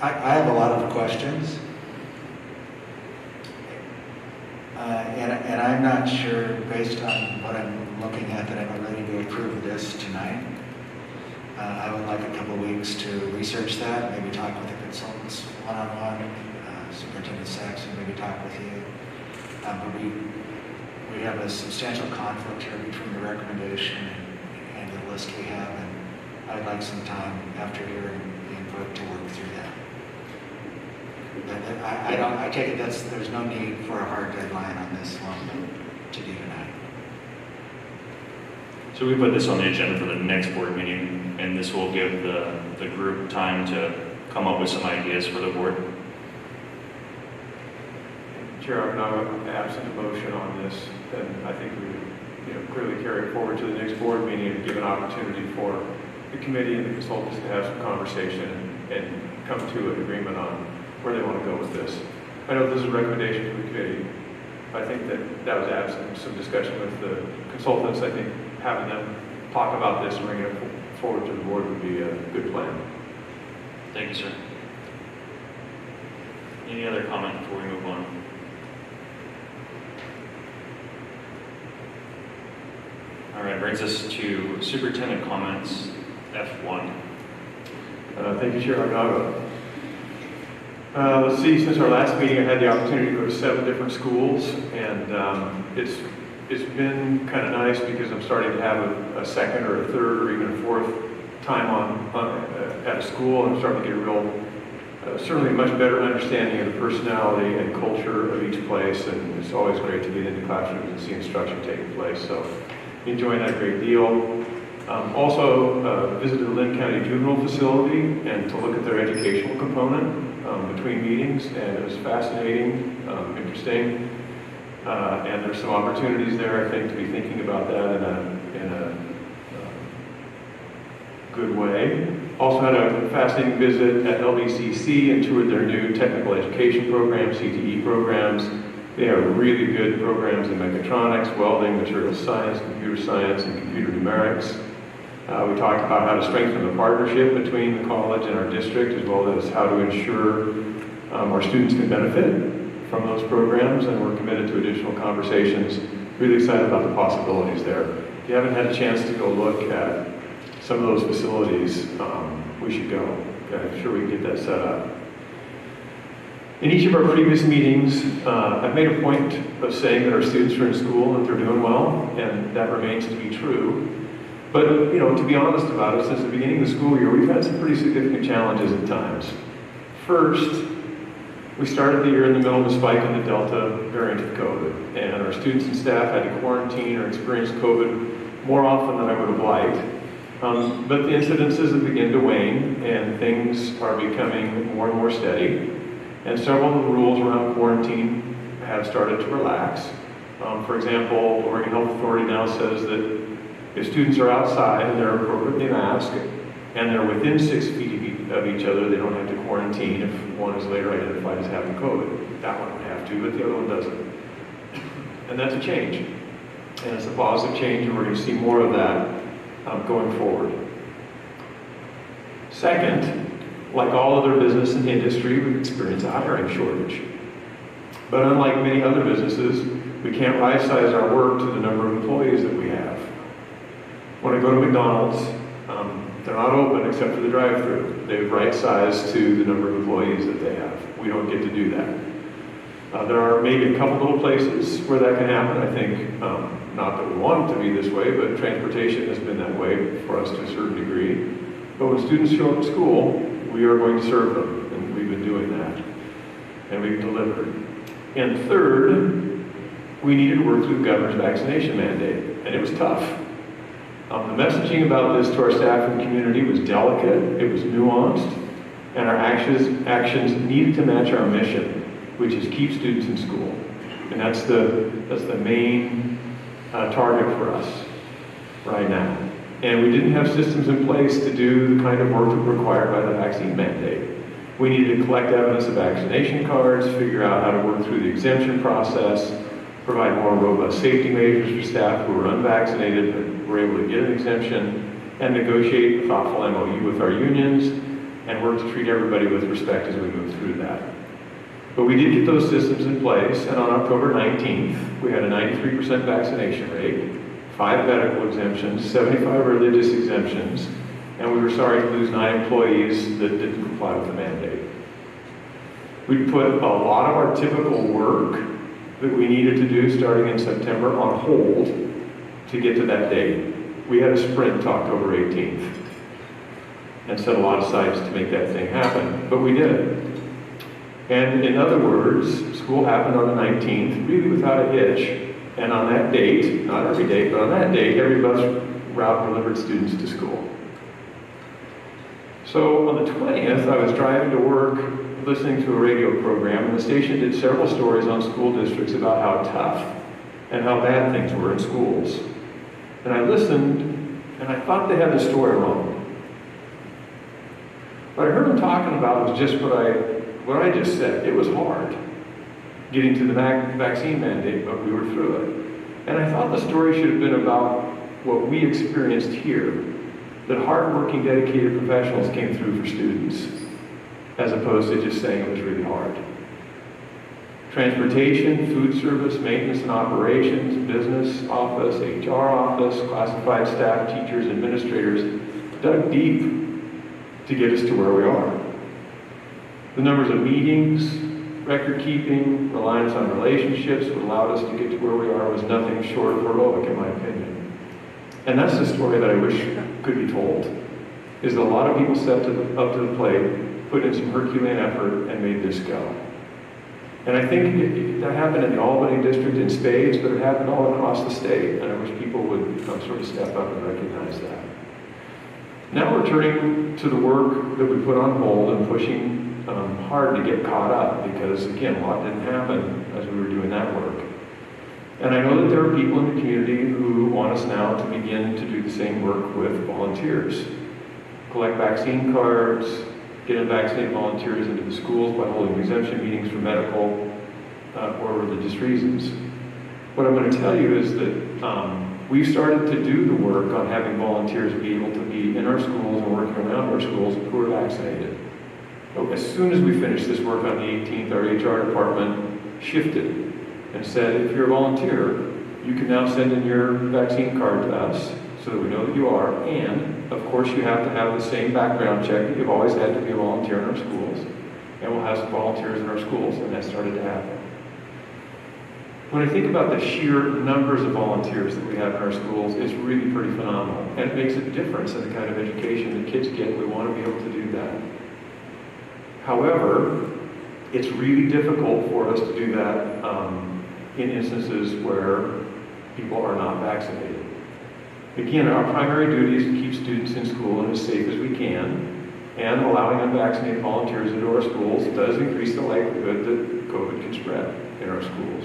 I have a lot of questions. And I'm not sure, based on what I'm looking at, that I'm ready to approve this tonight. I would like a couple of weeks to research that, maybe talk with the consultants one-on-one, Superintendent Saxon, maybe talk with you. But we have a substantial conflict here between the recommendation and the list we have, and I'd like some time after hearing the input to work through that. I take it there's no need for a hard deadline on this one to do tonight.
So we put this on the agenda for the next board meeting, and this will give the group time to come up with some ideas for the board.
Chair, I'm now absent a motion on this, and I think we clearly carry it forward to the next board meeting and give an opportunity for the committee and the consultants to have some conversation and come to an agreement on where they want to go with this. I know this is a recommendation to the committee. I think that was absent some discussion with the consultants. I think having them talk about this and bring it forward to the board would be a good plan.
Thank you, sir. Any other comment before we move on? All right, brings us to Superintendent Comments, F1.
Thank you, Chair Arnago. Let's see, since our last meeting, I had the opportunity to go to 7 different schools, and it's been kind of nice because I'm starting to have a second or a third or even a fourth time at a school. I'm starting to get a real, certainly much better understanding of the personality and culture of each place, and it's always great to get into classrooms and see instruction taking place. So, enjoying that a great deal. Also visited the Lynn County Juvenile Facility and to look at their educational component between meetings, and it was fascinating, interesting, and there's some opportunities there, I think, to be thinking about that in a good way. Also had a fascinating visit at LBCC and toured their new technical education program, CTE programs. They have really good programs in mechatronics, welding, material science, computer science, and computer numerics. We talked about how to strengthen the partnership between the college and our district, as well as how to ensure our students can benefit from those programs, and we're committed to additional conversations. Really excited about the possibilities there. If you haven't had a chance to go look at some of those facilities, we should go. I'm sure we can get that set up. In each of our previous meetings, I've made a point of saying that our students are in school and they're doing well, and that remains to be true. But, to be honest about it, since the beginning of the school year, we've had some pretty significant challenges at times. First, we started the year in the middle of a spike in the Delta variant of COVID, and our students and staff had to quarantine or experience COVID more often than I would have liked. But the incidences have begun to wane, and things are becoming more and more steady. And several of the rules around quarantine have started to relax. For example, the Oregon Health Authority now says that if students are outside and they're appropriately masked and they're within 6 feet of each other, they don't have to quarantine if one is later identified as having COVID. That one would have to, but the other one doesn't. And that's a change. And it's a positive change, and we're going to see more of that going forward. Second, like all other business and industry, we've experienced a hiring shortage. But unlike many other businesses, we can't right-size our work to the number of employees that we have. When I go to McDonald's, they're not open except for the drive-thru. They've right-sized to the number of employees that they have. We don't get to do that. There are maybe a couple little places where that can happen. I think, not that we want it to be this way, but transportation has been that way for us to a certain degree. But when students show up at school, we are going to serve them, and we've been doing that. And we've delivered. And third, we needed to work through the governor's vaccination mandate, and it was tough. The messaging about this to our staff and community was delicate, it was nuanced, and our actions needed to match our mission, which is keep students in school. And that's the main target for us right now. And we didn't have systems in place to do the kind of work required by the vaccine mandate. We needed to collect evidence of vaccination cards, figure out how to work through the exemption process, provide more robust safety measures for staff who were unvaccinated but were able to get an exemption, and negotiate a thoughtful MOU with our unions, and work to treat everybody with respect as we move through that. But we did get those systems in place, and on October 19th, we had a 93% vaccination rate, 5 medical exemptions, 75 religious exemptions, and we were sorry to lose 9 employees that didn't comply with the mandate. We put a lot of our typical work that we needed to do starting in September on hold to get to that date. We had a sprint to October 18th and set a lot of sights to make that thing happen, but we did it. And in other words, school happened on the 19th, really without a hitch, and on that date, not every day, but on that date, every bus route delivered students to school. So on the 20th, I was driving to work, listening to a radio program, and the station did several stories on school districts about how tough and how bad things were in schools. And I listened, and I thought they had the story wrong. What I heard them talking about was just what I just said. It was hard getting to the vaccine mandate, but we were through it. And I thought the story should have been about what we experienced here, that hardworking, dedicated professionals came through for students, as opposed to just saying it was really hard. Transportation, food service, maintenance and operations, business office, HR office, classified staff, teachers, administrators dug deep to get us to where we are. The numbers of meetings, record keeping, reliance on relationships that allowed us to get to where we are was nothing short of heroic, in my opinion. And that's the story that I wish could be told, is that a lot of people stepped up to the plate, put in some Herculean effort, and made this go. And I think that happened in the Albany district in spades, but it happened all across the state, and I wish people would sort of step up and recognize that. Now we're turning to the work that we put on hold and pushing hard to get caught up, because again, a lot didn't happen as we were doing that work. And I know that there are people in the community who want us now to begin to do the same work with volunteers. Collect vaccine cards, get unvaccinated volunteers into the schools by holding exemption meetings for medical or religious reasons. What I'm going to tell you is that we've started to do the work on having volunteers be able to be in our schools and working around our schools who are vaccinated. So as soon as we finished this work on the 18th, our HR department shifted and said, if you're a volunteer, you can now send in your vaccine card to us so that we know that you are, and of course you have to have the same background check that you've always had to be a volunteer in our schools, and we'll have some volunteers in our schools, and that started to happen. When I think about the sheer numbers of volunteers that we have in our schools, it's really pretty phenomenal, and it makes a difference in the kind of education that kids get. We want to be able to do that. However, it's really difficult for us to do that in instances where people are not vaccinated. Again, our primary duty is to keep students in school and as safe as we can, and allowing unvaccinated volunteers into our schools does increase the likelihood that COVID can spread in our schools.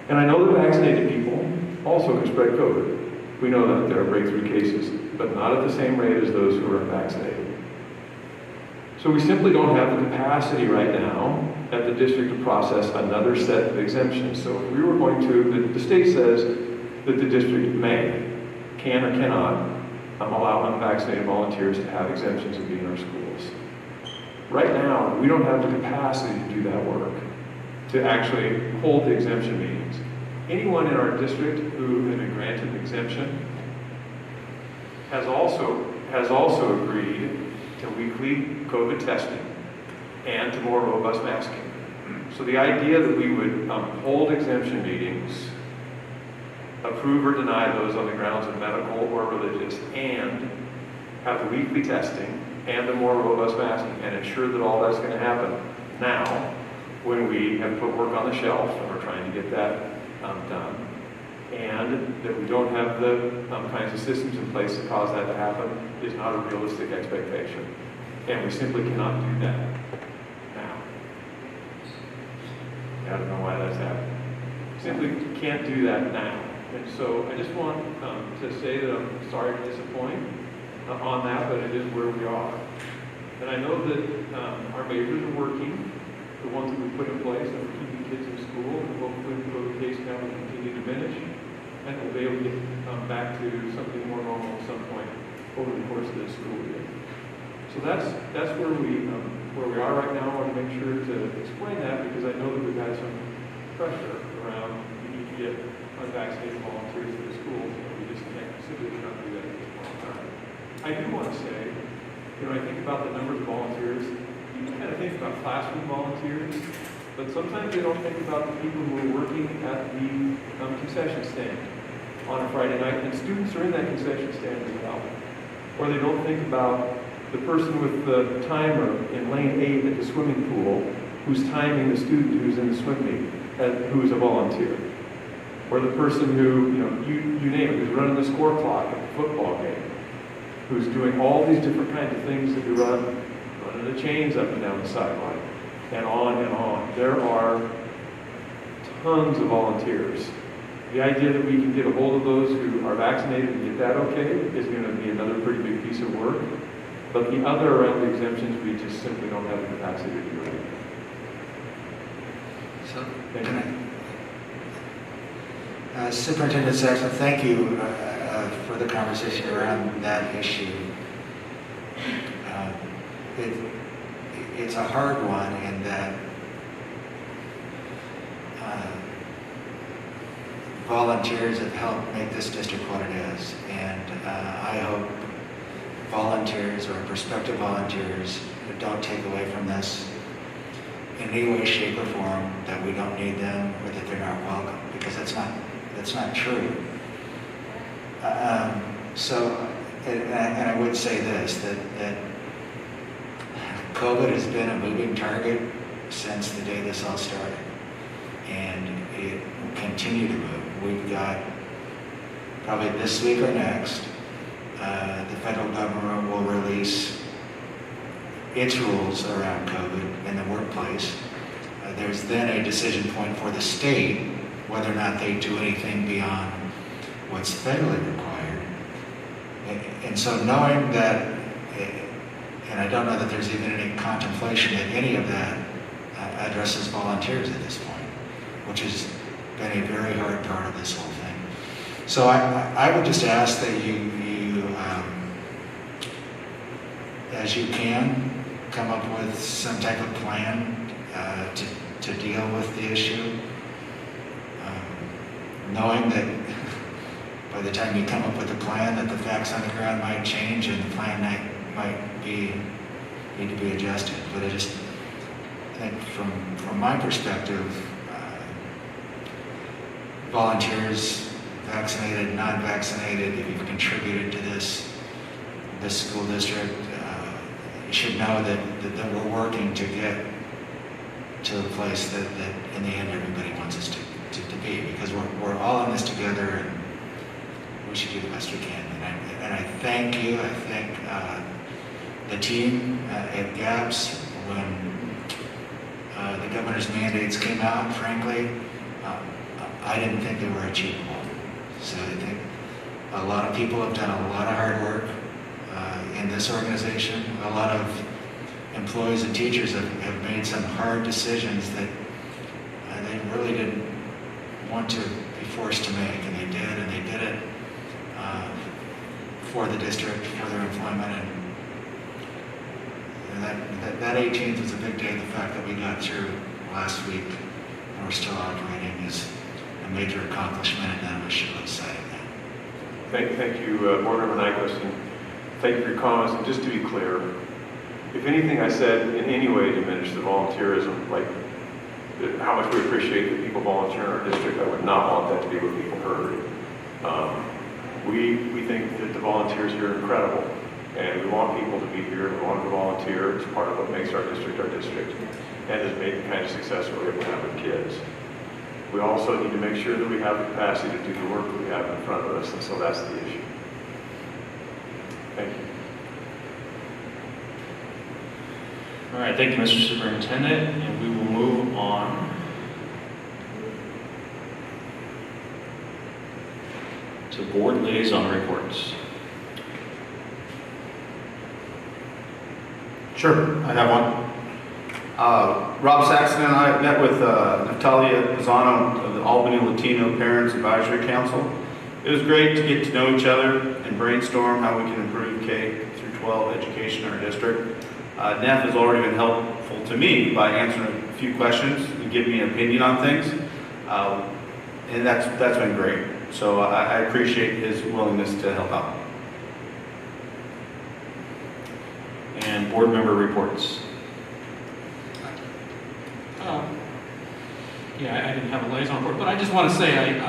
And I know that vaccinated people also can spread COVID. We know that there are breakthrough cases, but not at the same rate as those who are unvaccinated. So we simply don't have the capacity right now at the district to process another set of exemptions. So if we were going to, the state says that the district can or cannot allow unvaccinated volunteers to have exemptions and be in our schools. Right now, we don't have the capacity to do that work, to actually hold the exemption meetings. Anyone in our district who has been granted an exemption has also agreed to weekly COVID testing and to more robust masking. So the idea that we would hold exemption meetings, approve or deny those on the grounds of medical or religious, and have the weekly testing and the more robust masking, and ensure that all that's going to happen now, when we have put work on the shelf and we're trying to get that done, and that we don't have the kinds of systems in place to cause that to happen, is not a realistic expectation. And we simply cannot do that now. I don't know why that's happening. Simply can't do that now. And so I just want to say that I'm sorry to disappoint on that, but it is where we are. And I know that our measures are working, the ones that we put in place, that we're keeping kids in school, and hopefully the COVID case count will continue to diminish, and we'll be able to get back to something more normal at some point over the course of this school year. So that's where we are right now. I want to make sure to explain that, because I know that we've had some pressure around we need to get unvaccinated volunteers to the schools, and we just simply cannot do that at this point in time. I do want to say, I think about the numbers of volunteers. You kind of think about classroom volunteers, but sometimes they don't think about the people who are working at the concession stand on a Friday night, and students are in that concession stand as well. Or they don't think about the person with the timer in lane 8 at the swimming pool who's timing the student who's in the swim meet, who's a volunteer. Or the person who, you name it, who's running the score clock at the football game, who's doing all these different kinds of things that we running the chains up and down the sideline, and on and on. There are tons of volunteers. The idea that we can get a hold of those who are vaccinated and get that okay is going to be another pretty big piece of work. But the other around the exemptions, we just simply don't have the capacity to do it.
So,
Thank you.
Superintendent Saxon, thank you for the conversation around that issue. It's a hard one in that volunteers have helped make this district what it is, and I hope volunteers or prospective volunteers don't take away from this in any way, shape, or form that we don't need them or that they're not welcome, because that's not true. And I would say this, that COVID has been a moving target since the day this all started, and it will continue to move. We've got, probably this week or next, the federal government will release its rules around COVID in the workplace. There's then a decision point for the state whether or not they do anything beyond what's federally required. And so knowing that, and I don't know that there's even any contemplation that any of that addresses volunteers at this point, which has been a very hard part of this whole thing. So I would just ask that you as you can, come up with some type of plan to deal with the issue. Knowing that by the time you come up with a plan, that the facts on the ground might change and the plan might need to be adjusted. But I think from my perspective, volunteers, vaccinated, non-vaccinated, if you've contributed to this school district, you should know that we're working to get to a place that in the end everybody wants us to be, because we're all in this together and we should do the best we can. And I thank you. I thank the team at GAPS. When the governor's mandates came out, frankly, I didn't think they were achievable. So I think a lot of people have done a lot of hard work in this organization. A lot of employees and teachers have made some hard decisions that they really didn't want to be forced to make, and they did it for the district, for their employment, That 18th is a big day. The fact that we got through last week and we're still operating is a major accomplishment, and we should look say that.
Thank you, Board Member Nyquist, and thank you for your comments. And just to be clear, if anything I said in any way diminished the volunteerism, like how much we appreciate that people volunteer in our district, I would not want that to be what people heard. We think that the volunteers here are incredible, and we want people to be here. We want them to volunteer. It's part of what makes our district, and has made the kind of success we're able to have with kids. We also need to make sure that we have the capacity to do the work that we have in front of us, and so that's the issue. Thank you.
All right, thank you, Mr. Superintendent, and we will move on to board liaison reports.
Sure, I have one. Rob Saxon and I met with Natalia Pisano of the Albany Latino Parents Advisory Council. It was great to get to know each other and brainstorm how we can improve K through 12 education in our district. Neff has already been helpful to me by answering a few questions and giving me an opinion on things, and that's been great. So I appreciate his willingness to help out.
And board member reports.
Yeah, I didn't have a liaison report, but I just want to say,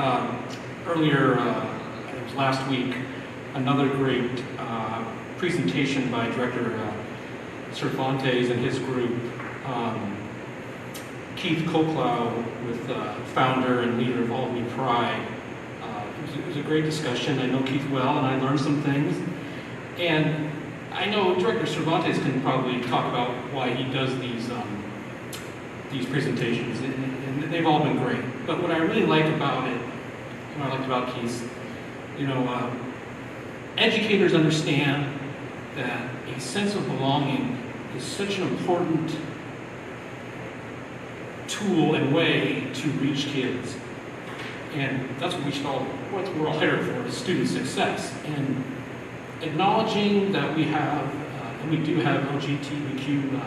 earlier, it was last week, another great presentation by Director Cervantes and his group. Keith Koklau, with founder and leader of Albany Pride. It was a great discussion. I know Keith well, and I learned some things. And I know Director Cervantes can probably talk about why he does these presentations, and they've all been great. But what I really like about it, what I liked about Keith's, educators understand that a sense of belonging is such an important tool and way to reach kids. And that's what we're all here for, is student success. And acknowledging that we have, and we do have LGBTQ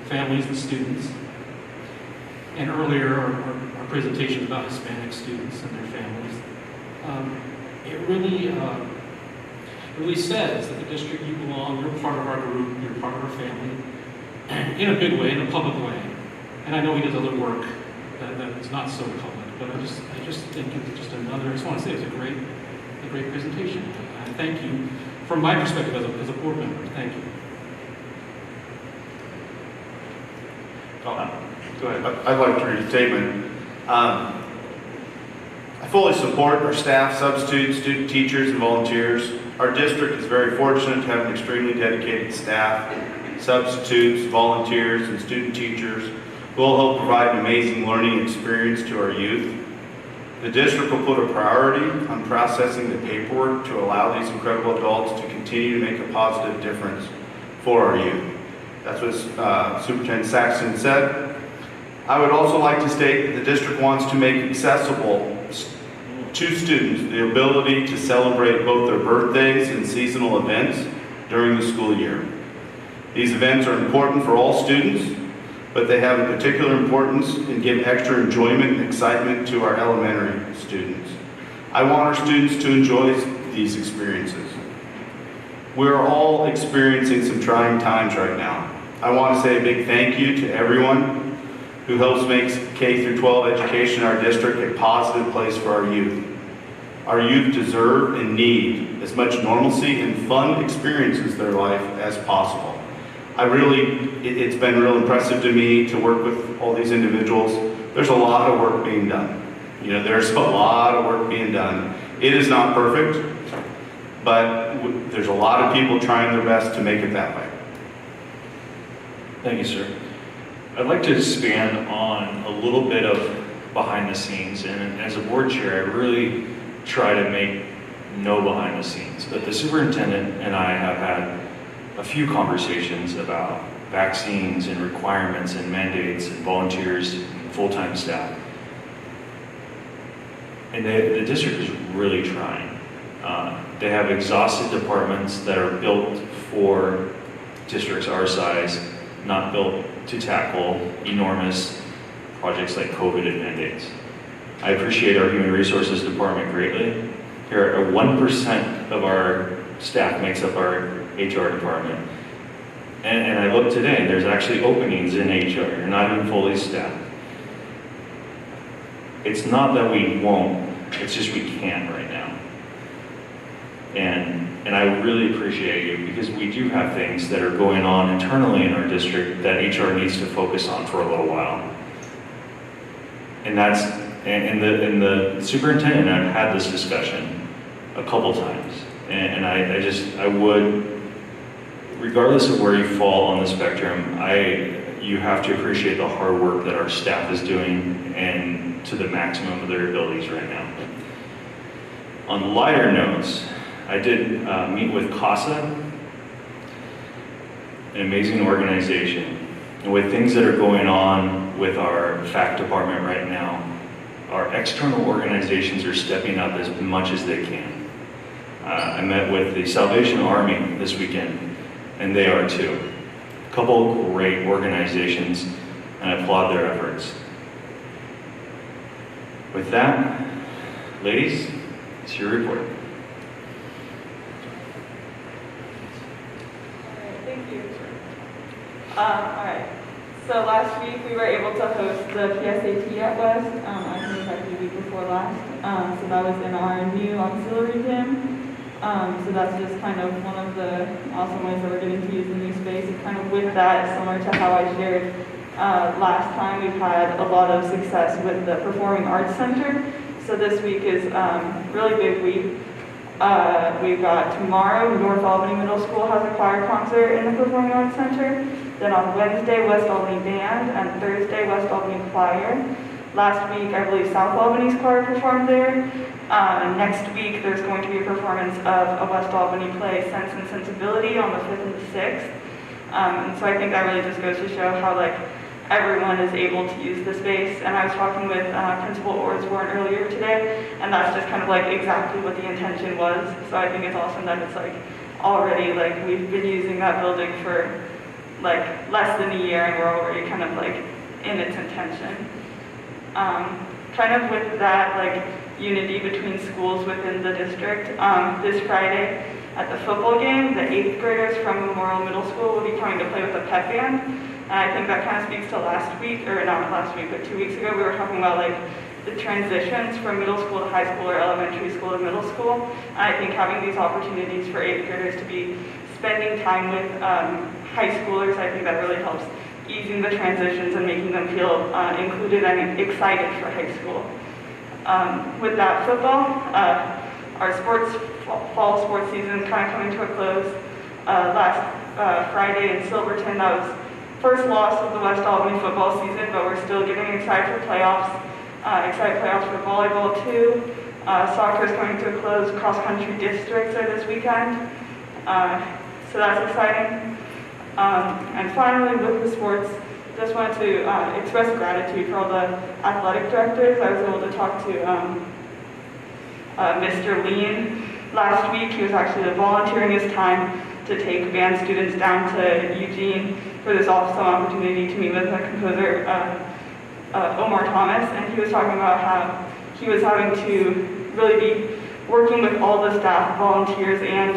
families and students. And earlier, our presentation about Hispanic students and their families. It really says that the district, you belong, you're part of our group, you're part of our family, in a big way, in a public way. And I know he does other work that's not so public, but I just think it's just another, I just want to say it's a great presentation. Thank you, from my perspective as a board member, thank you.
Go ahead.
I'd like to read a statement. I fully support our staff, substitutes, student teachers, and volunteers. Our district is very fortunate to have an extremely dedicated staff, substitutes, volunteers, and student teachers who will help provide an amazing learning experience to our youth. The district will put a priority on processing the paperwork to allow these incredible adults to continue to make a positive difference for our youth. That's what Superintendent Saxon said. I would also like to state that the district wants to make accessible to students the ability to celebrate both their birthdays and seasonal events during the school year. These events are important for all students, but they have a particular importance and give extra enjoyment and excitement to our elementary students. I want our students to enjoy these experiences. We're all experiencing some trying times right now. I want to say a big thank you to everyone who helps make K through 12 education in our district a positive place for our youth. Our youth deserve and need as much normalcy and fun experiences in their life as possible. It's been real impressive to me to work with all these individuals. There's a lot of work being done. There's a lot of work being done. It is not perfect, but there's a lot of people trying their best to make it that way.
Thank you, sir. I'd like to expand on a little bit of behind the scenes, and as a board chair, I really try to make no behind the scenes, but the superintendent and I have had a few conversations about vaccines and requirements and mandates and volunteers and full-time staff. And the district is really trying. They have exhausted departments that are built districts our size, not built to tackle enormous projects like COVID and mandates. I appreciate our Human Resources Department greatly. Here, 1% of our staff makes up our HR department. And I looked today, and there's actually openings in HR. You're not even fully staffed. It's not that we won't, it's just we can't right now. And I really appreciate you, because we do have things that are going on internally in our district that HR needs to focus on for a little while. And that's, and the superintendent and I've had this discussion a couple times. And I would, regardless of where you fall on the spectrum, you have to appreciate the hard work that our staff is doing, and to the maximum of their abilities right now. On lighter notes, I did meet with CASA, an amazing organization. And with things that are going on with our FACT department right now, our external organizations are stepping up as much as they can. I met with the Salvation Army this weekend, and they are too. A couple of great organizations, and I applaud their efforts. With that, ladies, it's your report.
Thank you. All right. So last week we were able to host the PSAT at West. I think it was actually the week before last. So that was in our new auxiliary gym. So that's just kind of one of the awesome ways that we're getting to use the new space. And kind of with that, similar to how I shared last time, we've had a lot of success with the Performing Arts Center. So this week is really big week. We've got tomorrow, North Albany Middle School has a choir concert in the Performing Arts Center. Then on Wednesday, West Albany Band, and Thursday, West Albany Choir. Last week, I believe South Albany's choir performed there. Next week, there's going to be a performance of a West Albany play, Sense and Sensibility, on the 5th and the 6th. And so I think that really just goes to show how everyone is able to use the space. And I was talking with Principal Ordsworn earlier today, and that's just kind of exactly what the intention was. So I think it's awesome that it's already we've been using that building for less than a year, and we're already kind of in its intention. Kind of with that unity between schools within the district, this Friday at the football game, the 8th graders from Memorial Middle School will be coming to play with a pep band. And I think that kind of speaks to last week, or not last week, but 2 weeks ago, we were talking about the transitions from middle school to high school, or elementary school to middle school. And I think having these opportunities for 8th graders to be spending time with high schoolers, I think that really helps easing the transitions and making them feel included and excited for high school. With that, football, our fall sports season kind of coming to a close. Last Friday in Silverton, that was first loss of the West Albany football season, but we're still getting excited for playoffs. Excited playoffs for volleyball too. Soccer is coming to a close. Cross-country districts are this weekend, so that's exciting. And finally, with the sports, just wanted to express gratitude for all the athletic directors. I was able to talk to Mr. Lean last week. He was actually volunteering his time to take band students down to Eugene for this awesome opportunity to meet with the composer Omar Thomas, and he was talking about how he was having to really be working with all the staff, volunteers, and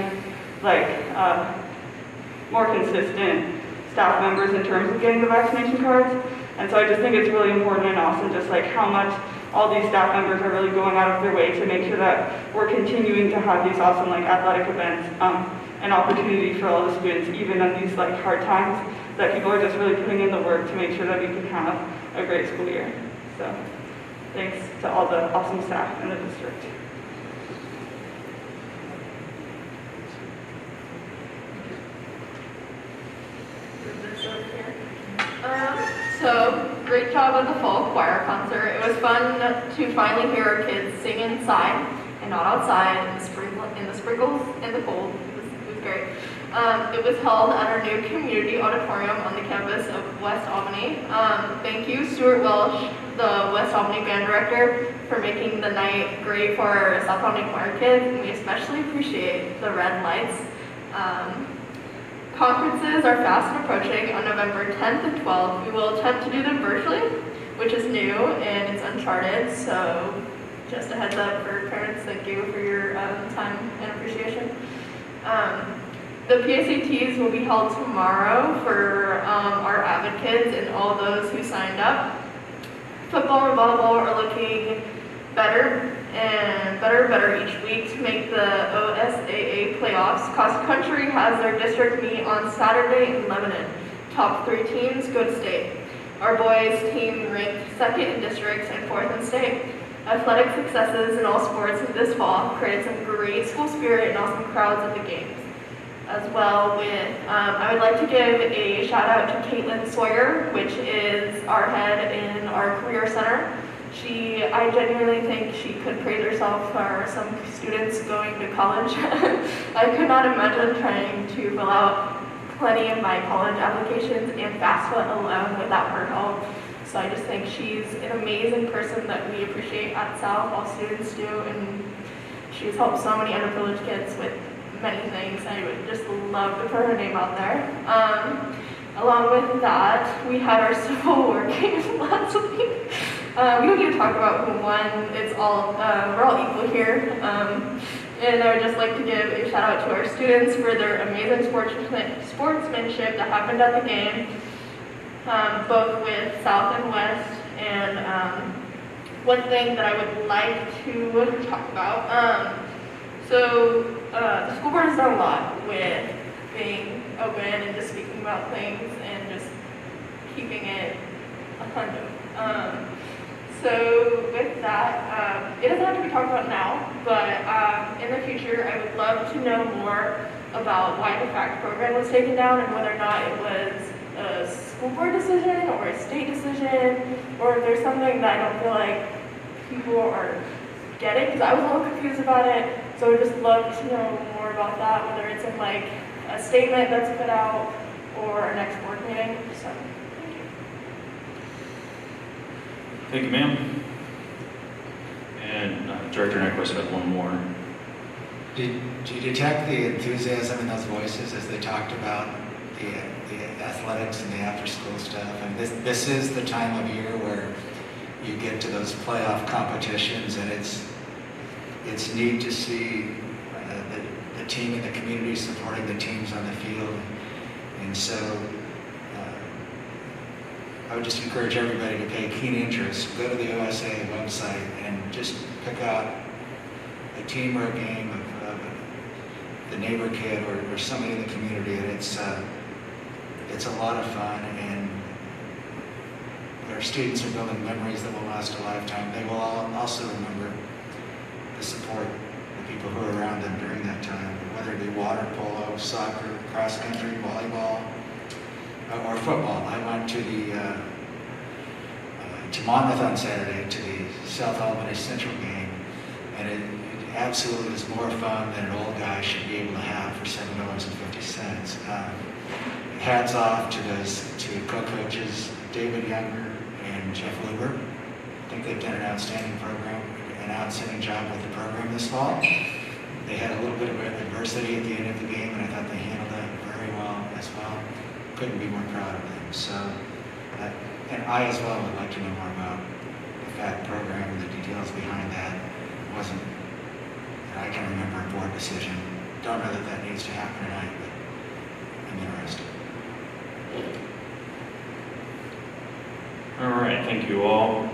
more consistent staff members in terms of getting the vaccination cards. And so I just think it's really important and awesome just how much all these staff members are really going out of their way to make sure that we're continuing to have these awesome athletic events and opportunity for all the students, even in these hard times, that people are just really putting in the work to make sure that we can have a great school year. So thanks to all the awesome staff in the district.
So, great job at the fall choir concert. It was fun to finally hear our kids sing inside and not outside in the sprinkles and the cold. It was great. It was held at our new community auditorium on the campus of West Albany. Thank you, Stuart Welsh, the West Albany band director, for making the night great for our South Albany choir kids. And we especially appreciate the red lights. Conferences are fast approaching. On November 10th and 12th, we will attempt to do them virtually, which is new and it's uncharted, so just a heads up for parents, thank you for your time and appreciation. The PSATs will be held tomorrow for our avid kids and all those who signed up. Football and volleyball are looking better and better each week to make the OSAA playoffs. Cross country has their district meet on Saturday in Lebanon. Top 3 teams go to state. Our boys team ranked 2nd in districts and 4th in state. Athletic successes in all sports this fall created some great school spirit and awesome crowds at the games. As well with, I would like to give a shout out to Caitlin Sawyer, which is our head in our career center. I genuinely think she could praise herself for some students going to college. I could not imagine trying to fill out plenty of my college applications and FAFSA alone without her help. So I just think she's an amazing person that we appreciate at South, all students do, and she's helped so many underprivileged kids with many things. I would just love to put her name out there. Along with that, we had our Civil War games last week. We don't need to talk about who won. It's all, we're all equal here. And I would just like to give a shout out to our students for their amazing sportsmanship that happened at the game, both with South and West. And one thing that I would like to talk about, the school board has done a lot with being open and just speaking about things and just keeping it a So with that, it doesn't have to be talked about now, but in the future, I would love to know more about why the FACT program was taken down and whether or not it was a school board decision or a state decision, or if there's something that I don't feel like people are getting, because I was a little confused about it. So I would just love to know more about that, whether it's in like a statement that's put out or our next board meeting. So.
Thank you, ma'am. And Director Nyquist had one more.
Did you detect the enthusiasm in those voices as they talked about the athletics and the after-school stuff? And this is the time of year where you get to those playoff competitions, and it's neat to see the team and the community supporting the teams on the field. And so I would just encourage everybody to pay keen interest. Go to the OSA website and just pick out a team or a game of the neighbor kid or somebody in the community. And it's a lot of fun, and our students are building memories that will last a lifetime. They will also remember the support of people who are around them during that time, whether it be water polo, soccer, cross country, volleyball, or football. I went to to Monmouth on Saturday to the South Albany Central game, and it absolutely is more fun than an old guy should be able to have for $7.50. Hats off to those two co-coaches, David Younger and Jeff Luber. I think they've done an outstanding job with the program this fall. They had a little bit of adversity at the end of the game, and I thought they handled that very well as well. Couldn't be more proud of them. So, and I as well would like to know more about the FACT program and the details behind that. It wasn't that I can remember a board decision. Don't know that needs to happen tonight, but I'm interested.
All right, thank you all.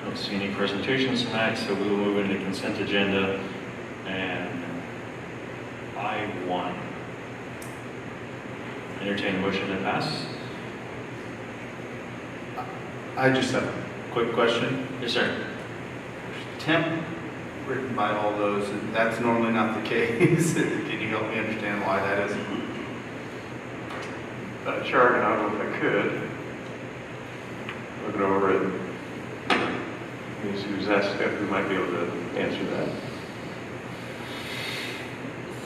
Don't see any presentations tonight, so we will move into the consent agenda. And I-1. Entertain a motion to pass.
I just have a quick question.
Yes, sir.
Temp written by all those, and that's normally not the case. Can you help me understand why that is?
Chart, and I don't know if I could. Looking over it. Ms. who's asked if we might be able to answer that.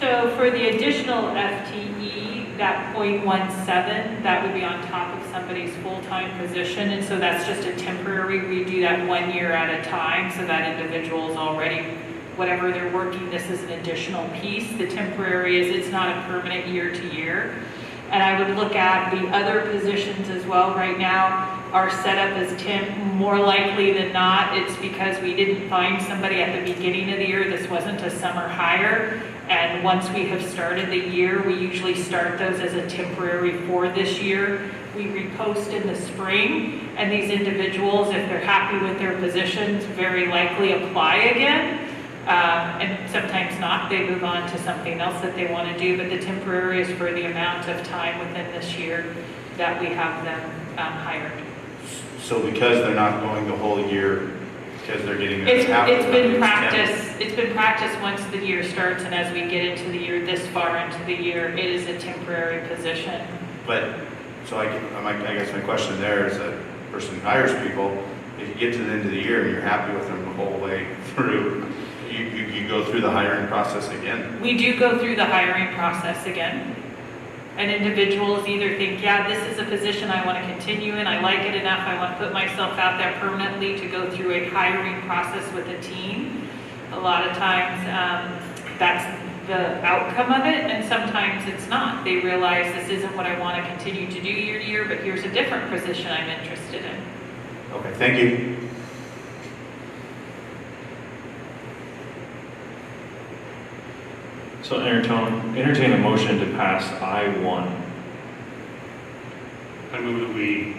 So for the additional FTE, that .17, that would be on top of somebody's full-time position, and so that's just a temporary, we do that 1 year at a time, so that individual is already
whatever they're working, this is an additional piece. The temporary is, it's not a permanent year to year. And I would look at the other positions as well. Right now, our setup is temp. More likely than not, it's because we didn't find somebody at the beginning of the year. This wasn't a summer hire. And once we have started the year, we usually start those as a temporary for this year. We repost in the spring, and these individuals, if they're happy with their positions, very likely apply again. And sometimes not, they move on to something else that they want to do, but the temporary is for the amount of time within this year that we have them hired.
So because they're not going the whole year, because they're getting
It's been
practice.
It's been practice once the year starts, and as we get into the year, this far into the year, it is a temporary position.
But, so I guess my question there is that person who hires people, if you get to the end of the year and you're happy with them the whole way through, you go through the hiring process again?
We do go through the hiring process again. And individuals either think, yeah, this is a position I want to continue in, I like it enough, I want to put myself out there permanently to go through a hiring process with a team. A lot of times, that's the outcome of it, and sometimes it's not. They realize this isn't what I want to continue to do year to year, but here's a different position I'm interested in.
Okay, thank you.
So entertain a motion to pass I-1.
I move that we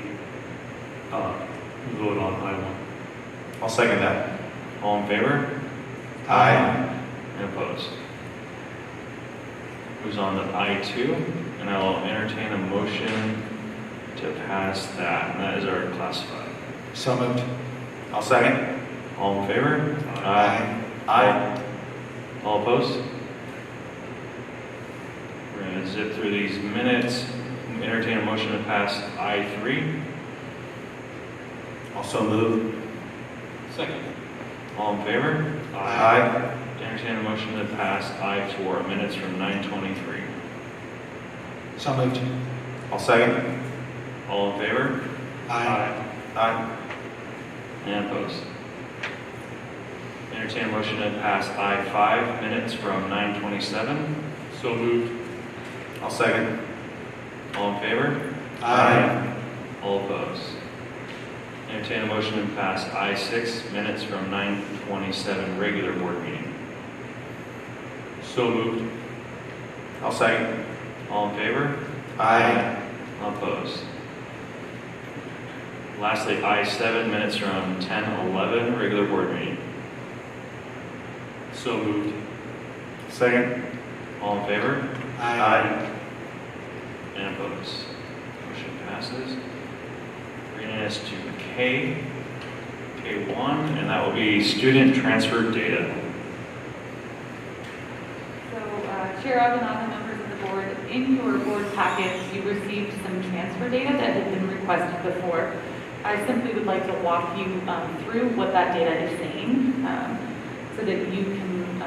vote on I-1.
I'll second that.
All in favor?
Aye.
And opposed? Moves on to I-2, and I will entertain a motion to pass that, and that is our classified.
So moved.
I'll second.
All in favor?
Aye.
Aye.
All opposed? We're going to zip through these minutes. Entertain a motion to pass I-3.
Also move.
Second.
All in favor?
Aye.
Entertain a motion to pass I-4, minutes from 9:23.
So moved.
I'll second.
All in favor?
Aye.
Aye.
And opposed? Entertain a motion to pass I-5, minutes from 9:27.
So moved.
I'll second. All in favor?
Aye.
All opposed? Entertain a motion to pass I-6, minutes from 9:27, regular board meeting.
So moved.
I'll second.
All in favor?
Aye.
All opposed? Lastly, I-7, minutes from 10:11, regular board meeting.
So moved.
Second.
All in favor?
Aye.
And opposed? Motion passes. Bringing us to K1, and that will be student transfer data.
So, Chair Alvin, and members of the board, in your board packets, you received some transfer data that had been requested before. I simply would like to walk you through what that data is saying, so that you can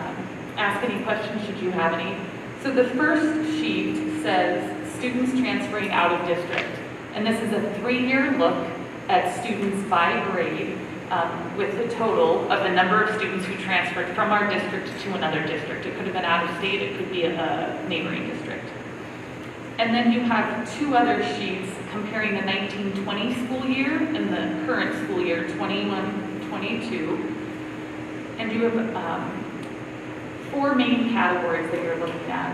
ask any questions should you have any. So the first sheet says students transferring out of district. And this is a 3-year look at students by grade with the total of the number of students who transferred from our district to another district. It could have been out of state, it could be a neighboring district. And then you have 2 other sheets comparing the 1920 school year and the current school year, 21-22. And you have 4 main categories that you're looking at.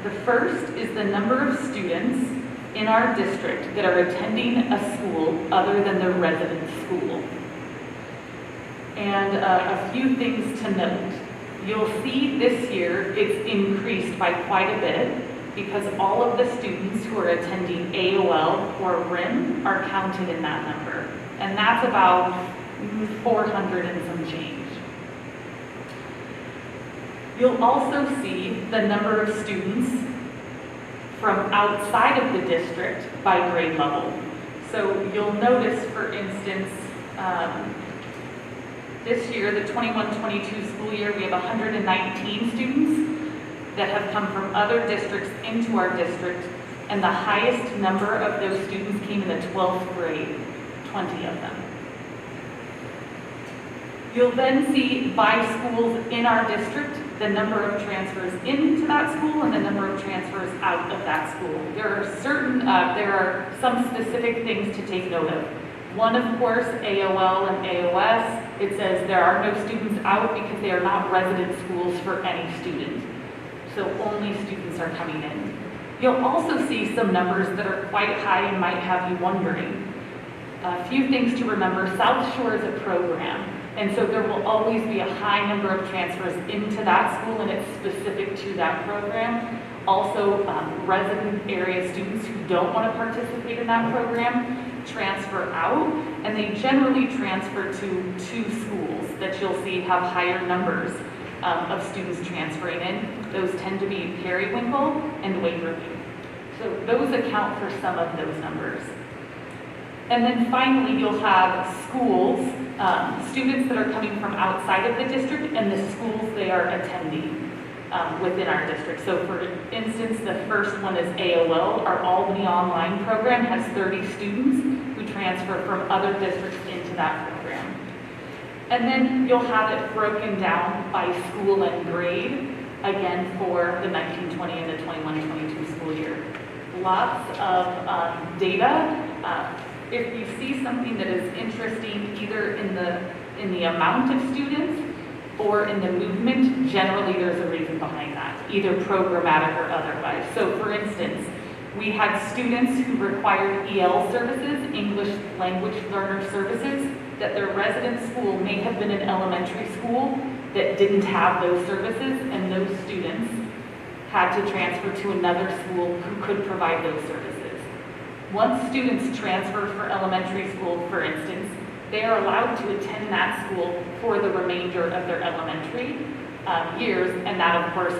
The first is the number of students in our district that are attending a school other than their resident school. And a few things to note. You'll see this year it's increased by quite a bit because all of the students who are attending AOL or RIM are counted in that number. And that's about 400 and some change. You'll also see the number of students from outside of the district by grade level. So you'll notice, for instance, this year, the 21-22 school year, we have 119 students that have come from other districts into our district, and the highest number of those students came in the 12th grade, 20 of them.
You'll then see by schools in our district, the number of transfers into that school and the number of transfers out of that school. There are some specific things to take note of. One, of course, AOL and AOS, it says there are no students out because they are not resident schools for any student. So only students are coming in. You'll also see some numbers that are quite high and might have you wondering. A few things to remember, South Shore is a program. And so there will always be a high number of transfers into that school, and it's specific to that program. Also, resident area students who don't want to participate in that program transfer out, and they generally transfer to 2 schools that you'll see have higher numbers of students transferring in. Those tend to be Periwinkle and Waverly. So those account for some of those numbers. And then finally, you'll have schools, students that are coming from outside of the district and the schools they are attending within our district. So for instance, the first one is AOL. Our Albany online program has 30 students who transfer from other districts into that program. And then you'll have it broken down by school and grade, again for the 1920 and the 21-22 school year. Lots of data. If you see something that is interesting, either in the amount of students or in the movement, generally there's a reason behind that, either programmatic or otherwise. So for instance, we had students who required EL services, English language learner services, that their resident school may have been an elementary school that didn't have those services, and those students had to transfer to another school who could provide those services. Once students transfer for elementary school, for instance, they are allowed to attend that school for the remainder of their elementary years, and that of course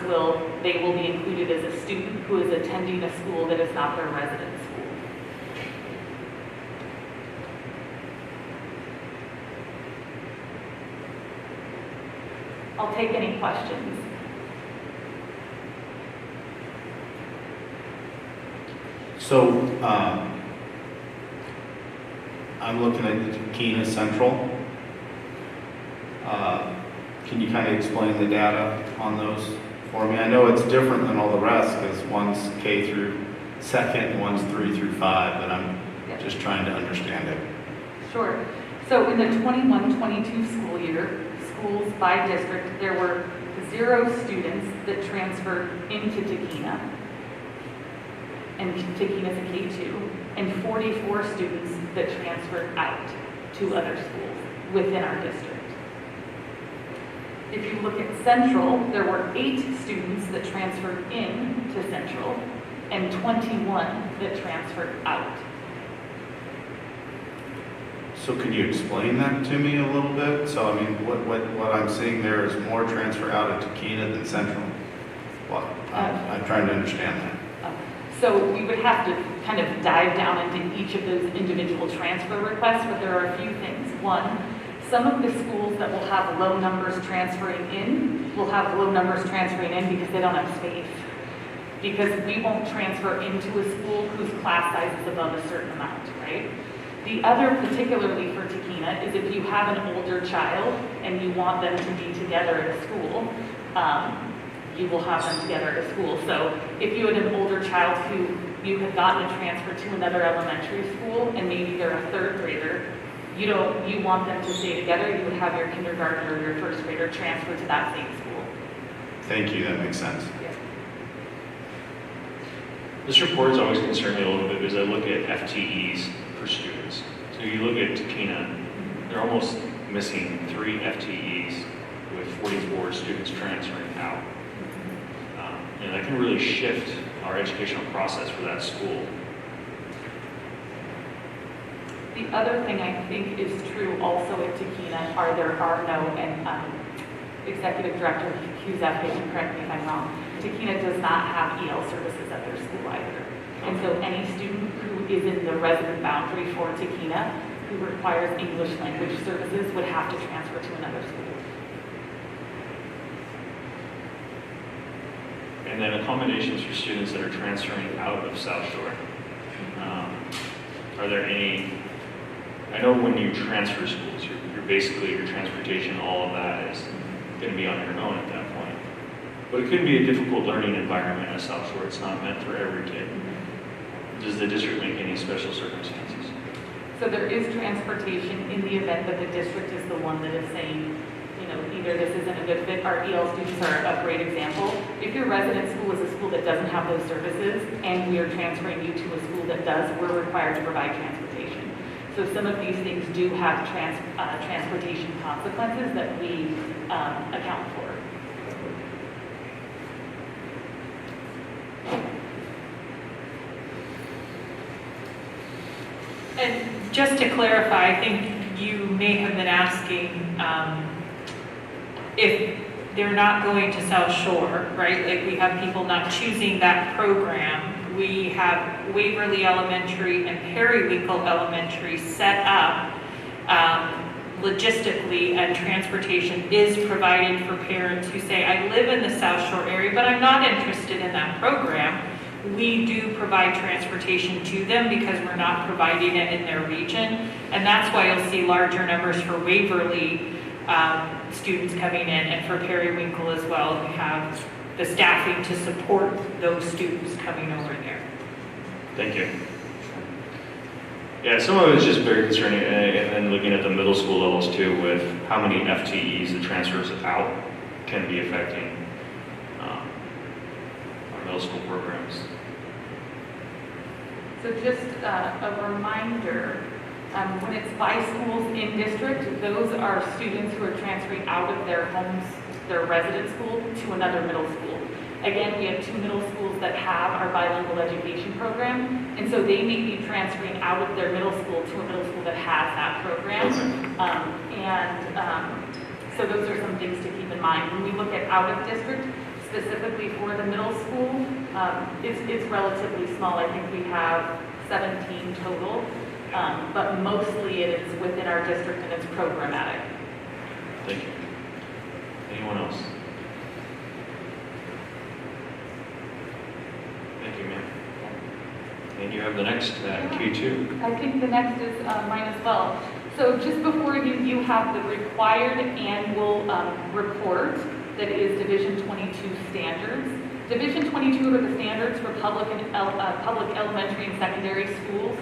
they will be included as a student who is attending a school that is not their resident school. I'll take any questions.
So, I'm looking at the Tokina Central. Can you kind of explain the data on those for me? I know it's different than all the rest because one's K through second and one's 3 through 5, but I'm just trying to understand it.
Sure. So in the 21-22 school year, schools by district, there were 0 students that transferred into Tokina, and Tokina is a K2, and 44 students that transferred out to other schools within our district. If you look at Central, there were 8 students that transferred in to Central and 21 that transferred out.
So could you explain that to me a little bit? So I mean, what I'm seeing there is more transfer out of Tokina than Central. Well, I'm trying to understand that.
So we would have to kind of dive down into each of those individual transfer requests, but there are a few things. One, some of the schools that will have low numbers transferring in will have low numbers transferring in because they don't have space. Because we won't transfer into a school whose class size is above a certain amount, right? The other, particularly for Tokina, is if you have an older child and you want them to be together at a school, you will have them together at a school. So if you had an older child who you had gotten a transfer to another elementary school and maybe they're a 3rd grader, you want them to stay together, you would have your kindergartner or your 1st grader transfer to that same school.
Thank you, that makes sense.
Yeah.
This report has always concerned me a little bit because I look at FTEs for students. So you look at Tokina, they're almost missing 3 FTEs with 44 students transferring out. And that can really shift our educational process for that school.
The other thing I think is true also at Tokina there are no, and Executive Director Cusack, you can correct me if I'm wrong, Tokina does not have EL services at their school either. And so any student who is in the resident boundary for Tokina who requires English language services would have to transfer to another school.
And then accommodations for students that are transferring out of South Shore. Are there any, I know when you transfer schools, you're basically your transportation, all of that is going to be on your own at that point. But it could be a difficult learning environment at South Shore. It's not meant for every kid. Does the district make any special circumstances?
So there is transportation in the event that the district is the one that is saying, either this isn't a good fit. Our EL students are a great example. If your resident school is a school that doesn't have those services and we are transferring you to a school that does, we're required to provide transportation. So some of these things do have transportation consequences that we account for. And just to clarify, I think you may have been asking if they're not going to South Shore, right? Like we have people not choosing that program. We have Waverly Elementary and Periwinkle Elementary set up logistically, and transportation is provided for parents who say, I live in the South Shore area, but I'm not interested in that program. We do provide transportation to them because we're not providing it in their region. And that's why you'll see larger numbers for Waverly students coming in, and for Periwinkle as well. We have the staffing to support those students coming over there.
Thank you. Yeah, some of it is just very concerning, and then looking at the middle school levels too, with how many FTEs the transfers out can be affecting our middle school programs.
So just a reminder, when it's by schools in district, those are students who are transferring out of their homes, their resident school, to another middle school. Again, we have 2 middle schools that have our bilingual education program, and so they may be transferring out of their middle school to a middle school that has that program. So those are some things to keep in mind. When we look at out of district, specifically for the middle school, it's relatively small. I think we have 17 total, but mostly it is within our district and it's programmatic.
Thank you. Anyone else? Thank you, ma'am. And you have the next Q2.
I think the next is mine as well. So just before you have the required annual report that is Division 22 standards. Division 22 are the standards for public elementary and secondary schools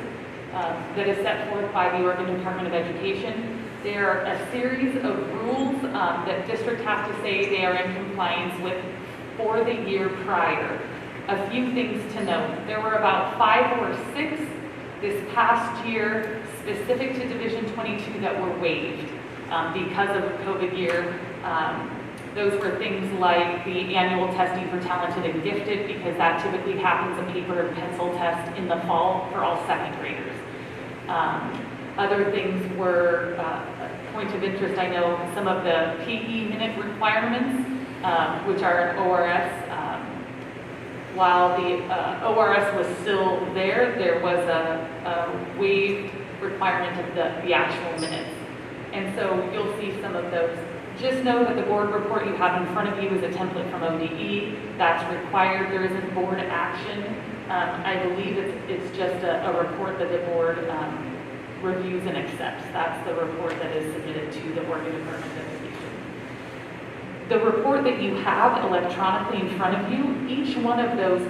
that is set forth by the Oregon Department of Education. They are a series of rules that district has to say they are in compliance with for the year prior. A few things to note. There were about 5 or 6 this past year specific to Division 22 that were waived because of the COVID year. Those were things like the annual testing for talented and gifted, because that typically happens a paper and pencil test in the fall for all second graders. Other things were, a point of interest, I know some of the PE minute requirements, which are an ORS. While the ORS was still there, there was a waived requirement of the actual minutes. And so you'll see some of those. Just know that the board report you have in front of you is a template from ODE. That's required. There isn't board action. I believe it's just a report that the board reviews and accepts. That's the report that is submitted to the Oregon Department of Education. The report that you have electronically in front of you, each one of those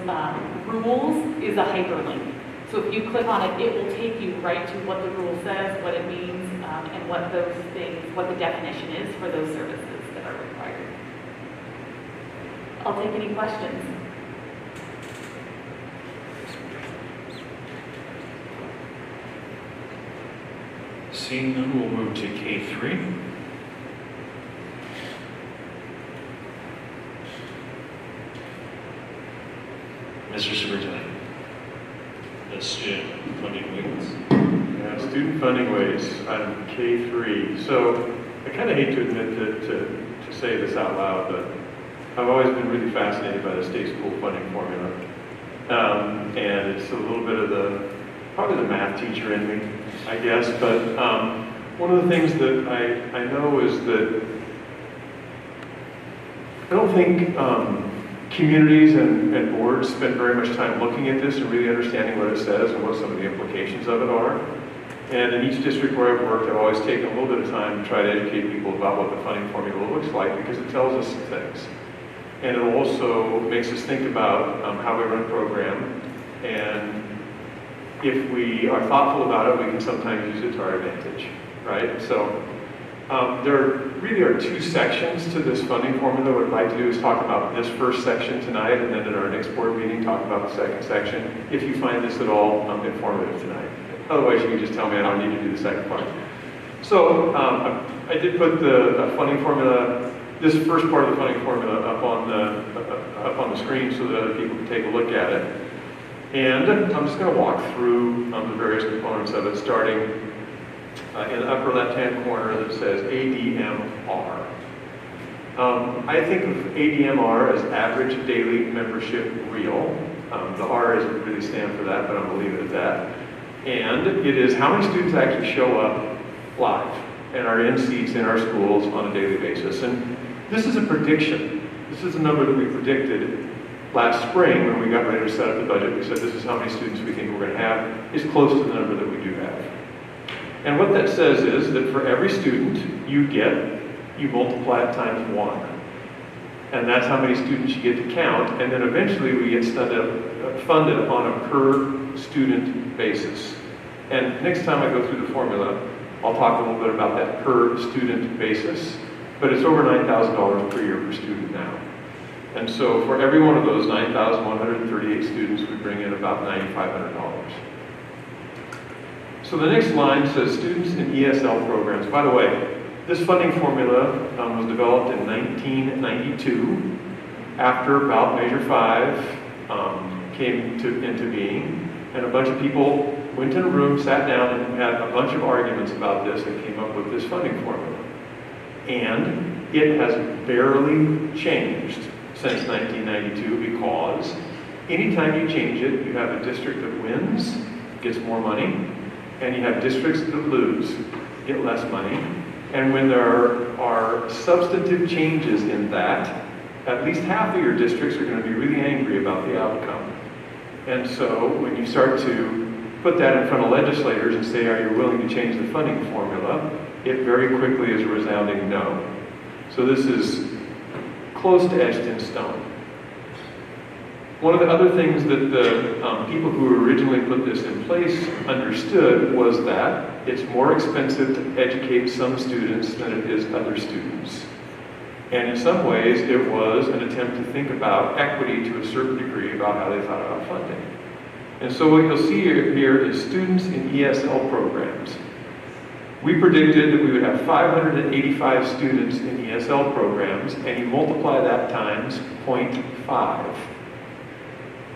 rules is a hyperlink. So if you click on it, it will take you right to what the rule says, what it means, and what those things, what the definition is for those services that are required. I'll take any questions.
Seeing none, we'll move to K3. Mr. Superintendent, the student funding weights.
Yeah, student funding weights on K3. So I kind of hate to admit to say this out loud, but I've always been really fascinated by the state school funding formula. And it's a little bit of probably the math teacher in me, I guess. But one of the things that I know is that I don't think communities and boards spend very much time looking at this and really understanding what it says and what some of the implications of it are. And in each district where I've worked, I've always taken a little bit of time to try to educate people about what the funding formula looks like, because it tells us some things. And it also makes us think about how we run a program. And if we are thoughtful about it, we can sometimes use it to our advantage, right? So there really are two sections to this funding formula. What I'd like to do is talk about this first section tonight, and then at our next board meeting, talk about the second section, if you find this at all informative tonight. Otherwise, you can just tell me I don't need to do the second part. So I did put the funding formula, this first part of the funding formula up on the screen so that other people can take a look at it. And I'm just going to walk through the various components of it, starting in the upper left-hand corner that says ADMR. I think of ADMR as average daily membership real. The R doesn't really stand for that, but I'm going to leave it at that. And it is how many students actually show up live and are in seats in our schools on a daily basis. And this is a prediction. This is a number that we predicted last spring when we got ready to set up the budget. We said this is how many students we think we're going to have. It's close to the number that we do have. And what that says is that for every student you get, you multiply it times 1. And that's how many students you get to count. And then eventually we get funded on a per student basis. And next time I go through the formula, I'll talk a little bit about that per student basis. But it's over $9,000 per year per student now. And so for every one of those 9,138 students, we bring in about $9,500. So the next line says students in ESL programs. By the way, this funding formula was developed in 1992 after ballot measure 5 came into being. And a bunch of people went in a room, sat down, and had a bunch of arguments about this and came up with this funding formula. And it has barely changed since 1992 because anytime you change it, you have a district that wins, gets more money, and you have districts that lose, get less money. And when there are substantive changes in that, at least half of your districts are going to be really angry about the outcome. And so when you start to put that in front of legislators and say, are you willing to change the funding formula, it very quickly is a resounding no. So this is close to etched in stone. One of the other things that the people who originally put this in place understood was that it's more expensive to educate some students than it is other students. And in some ways, it was an attempt to think about equity to a certain degree about how they thought about funding. And so what you'll see here is students in ESL programs. We predicted that we would have 585 students in ESL programs, and you multiply that times 0.5.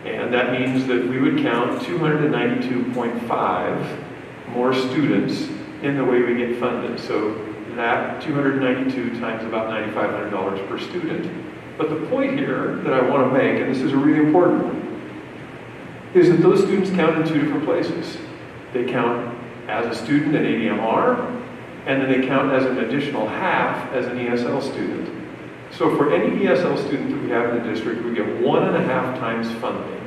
And that means that we would count 292.5 more students in the way we get funded. So that 292 times about $9,500 per student. But the point here that I want to make, and this is a really important one, is that those students count in 2 different places. They count as a student in ADMR, and then they count as an additional half as an ESL student. So for any ESL student that we have in the district, we get 1.5 times funding.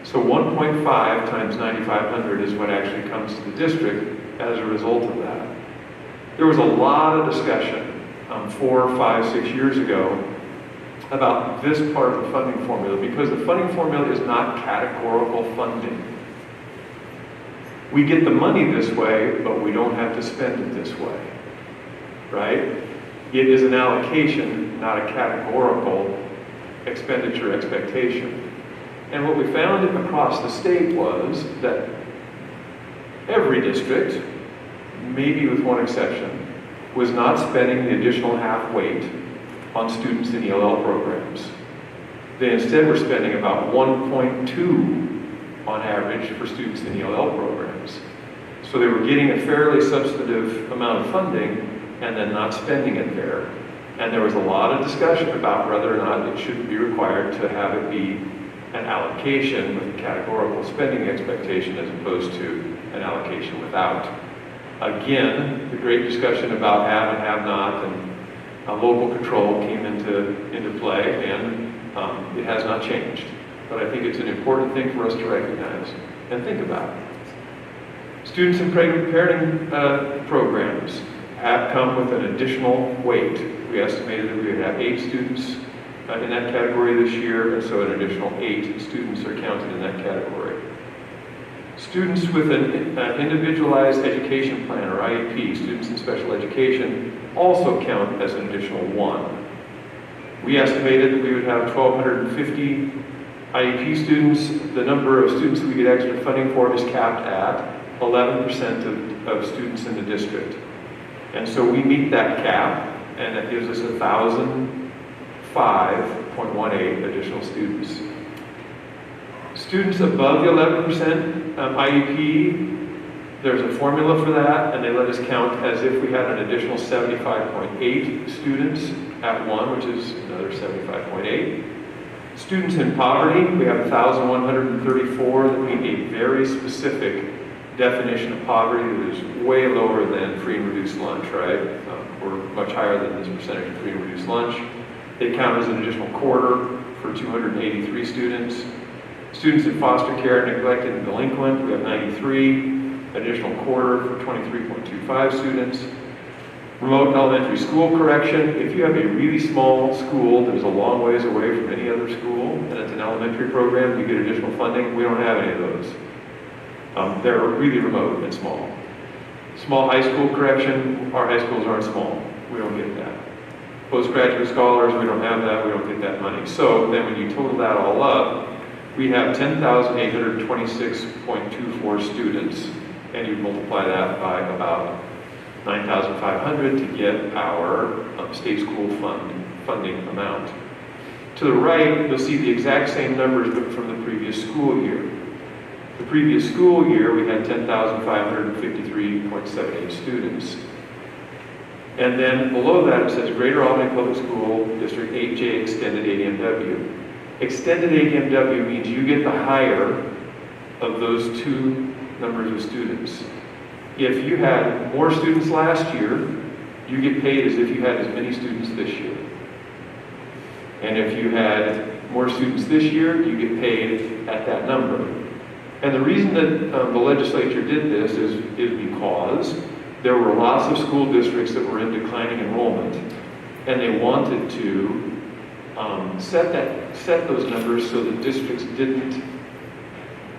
So 1.5 times 9,500 is what actually comes to the district as a result of that. There was a lot of discussion 4, 5, 6 years ago about this part of the funding formula because the funding formula is not categorical funding. We get the money this way, but we don't have to spend it this way, right? It is an allocation, not a categorical expenditure expectation. And what we found across the state was that every district, maybe with one exception, was not spending the additional half weight on students in ELL programs. They instead were spending about 1.2 on average for students in ELL programs. So they were getting a fairly substantive amount of funding and then not spending it there. And there was a lot of discussion about whether or not it should be required to have it be an allocation with a categorical spending expectation as opposed to an allocation without. Again, the great discussion about have and have not and local control came into play, and it has not changed. But I think it's an important thing for us to recognize and think about. Students in parenting programs have come with an additional weight. We estimated that we would have 8 students in that category this year, and so an additional 8 students are counted in that category. Students with an individualized education plan, or IEP, students in special education, also count as an additional 1. We estimated that we would have 1,250 IEP students. The number of students we get extra funding for is capped at 11% of students in the district. And so we meet that cap, and that gives us 1,005.18 additional students. Students above the 11% IEP, there's a formula for that, and they let us count as if we had an additional 75.8 students at 1, which is another 75.8. Students in poverty, we have 1,134 that meet a very specific definition of poverty that is way lower than free and reduced lunch, right? We're much higher than this percentage of free and reduced lunch. They count as an additional quarter for 283 students. Students in foster care, neglected, and delinquent, we have 93, an additional quarter for 23.25 students. Remote elementary school correction, if you have a really small school that is a long ways away from any other school, and it's an elementary program, you get additional funding. We don't have any of those. They're really remote and small. Small high school correction, our high schools aren't small. We don't get that. Postgraduate scholars, we don't have that. We don't get that money. So then when you total that all up, we have 10,826.24 students, and you multiply that by about 9,500 to get our state school funding amount. To the right, you'll see the exact same numbers but from the previous school year. The previous school year, we had 10,553.78 students. And then below that, it says Greater Albany Public School District 8J Extended ADMW. Extended ADMW means you get the higher of those 2 numbers of students. If you had more students last year, you get paid as if you had as many students this year. And if you had more students this year, you get paid at that number. And the reason that the legislature did this is because there were lots of school districts that were in declining enrollment, and they wanted to set those numbers so that districts didn't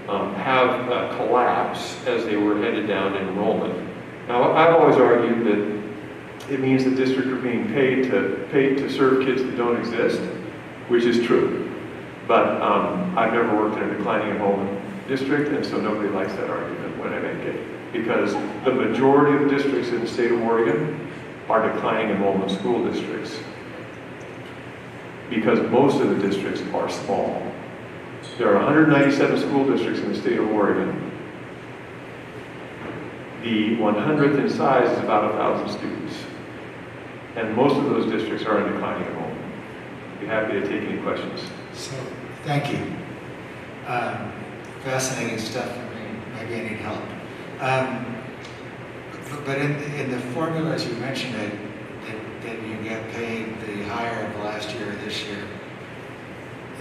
have a collapse as they were headed down in enrollment. Now, I've always argued that it means that districts are being paid to serve kids that don't exist, which is true. But I've never worked in a declining enrollment district, and so nobody likes that argument when I make it. Because the majority of districts in the state of Oregon are declining enrollment school districts. Because most of the districts are small. There are 197 school districts in the state of Oregon. The 100th in size is about 1,000 students. And most of those districts are in declining enrollment. I'd be happy to take any questions.
So, thank you. Fascinating stuff for me. Maybe I need help. But in the formulas you mentioned that you get paid the higher of last year or this year,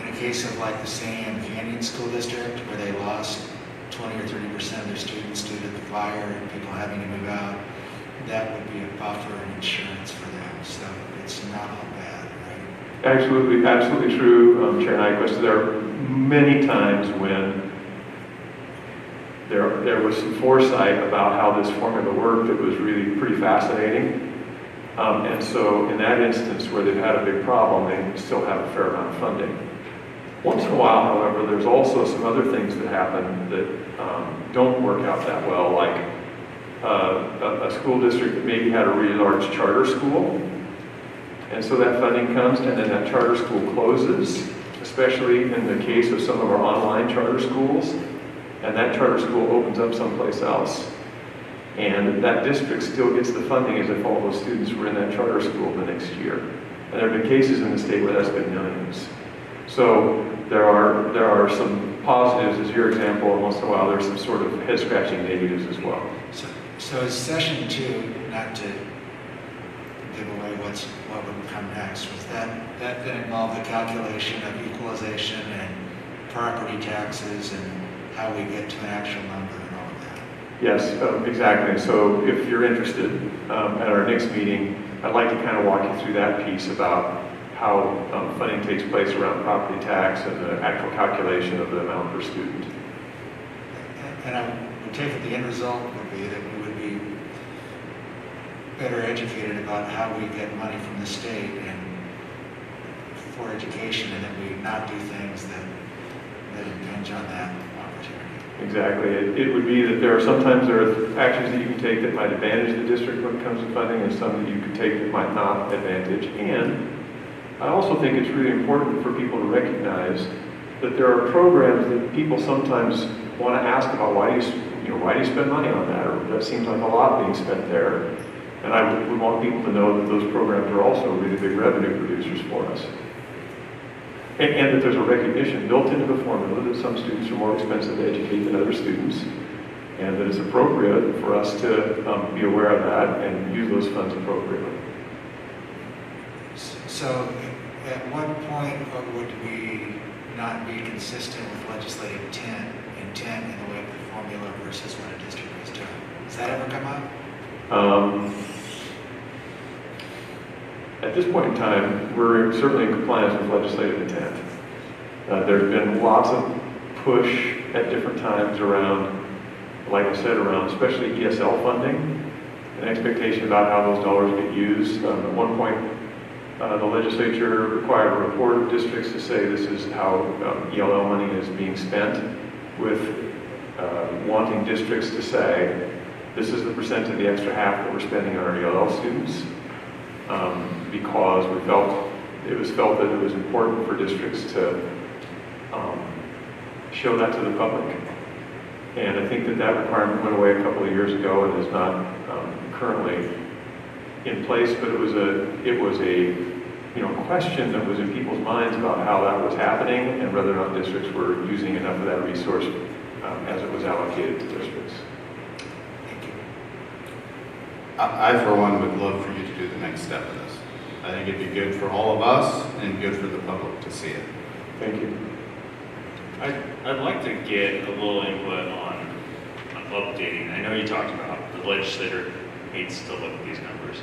in a case of like the San Canyon School District where they lost 20 or 30% of their students due to the fire and people having to move out, that would be a buffer and insurance for them. So it's not all bad, right?
Absolutely, absolutely true, Chair Nyquist. There are many times when there was some foresight about how this formula worked that was really pretty fascinating. And so in that instance where they've had a big problem, they still have a fair amount of funding. Once in a while, however, there's also some other things that happen that don't work out that well, like a school district that maybe had a really large charter school. And so that funding comes, and then that charter school closes, especially in the case of some of our online charter schools. And that charter school opens up someplace else. And that district still gets the funding as if all those students were in that charter school the next year. And there have been cases in the state where that's been millions. So there are some positives, as your example, and once in a while there's some sort of head-scratching negatives as well.
So is session 2, not to give away what would come next, was that involved the calculation of equalization and property taxes and how we get to an actual number and all of that?
Yes, exactly. So if you're interested, at our next meeting, I'd like to kind of walk you through that piece about how funding takes place around property tax and the actual calculation of the amount per student.
And I would take it the end result would be that we would be better educated about how we get money from the state and for education, and that we not do things that impinge on that opportunity.
Exactly. It would be that there are actions that you can take that might advantage the district when it comes to funding, and some that you can take that might not advantage. And I also think it's really important for people to recognize that there are programs that people sometimes want to ask about. Why do you spend money on that? Or that seems like a lot being spent there. And we want people to know that those programs are also really big revenue producers for us. And that there's a recognition built into the formula that some students are more expensive to educate than other students, and that it's appropriate for us to be aware of that and use those funds appropriately.
So at what point would we not be consistent with legislative intent in the way of the formula versus what a district has done? Has that ever come up?
At this point in time, we're certainly in compliance with legislative intent. There's been lots of push at different times around, like I said, around especially ESL funding, an expectation about how those dollars get used. At one point, the legislature required a report of districts to say this is how ELL money is being spent, with wanting districts to say this is the percent of the extra half that we're spending on our ELL students, because it was felt that it was important for districts to show that to the public. And I think that requirement went away a couple of years ago and is not currently in place, but it was a question that was in people's minds about how that was happening and whether or not districts were using enough of that resource as it was allocated to districts.
Thank you.
I, for one, would love for you to do the next step of this. I think it'd be good for all of us and good for the public to see it.
Thank you.
I'd like to get a little input on updating. I know you talked about the legislator hates to look at these numbers,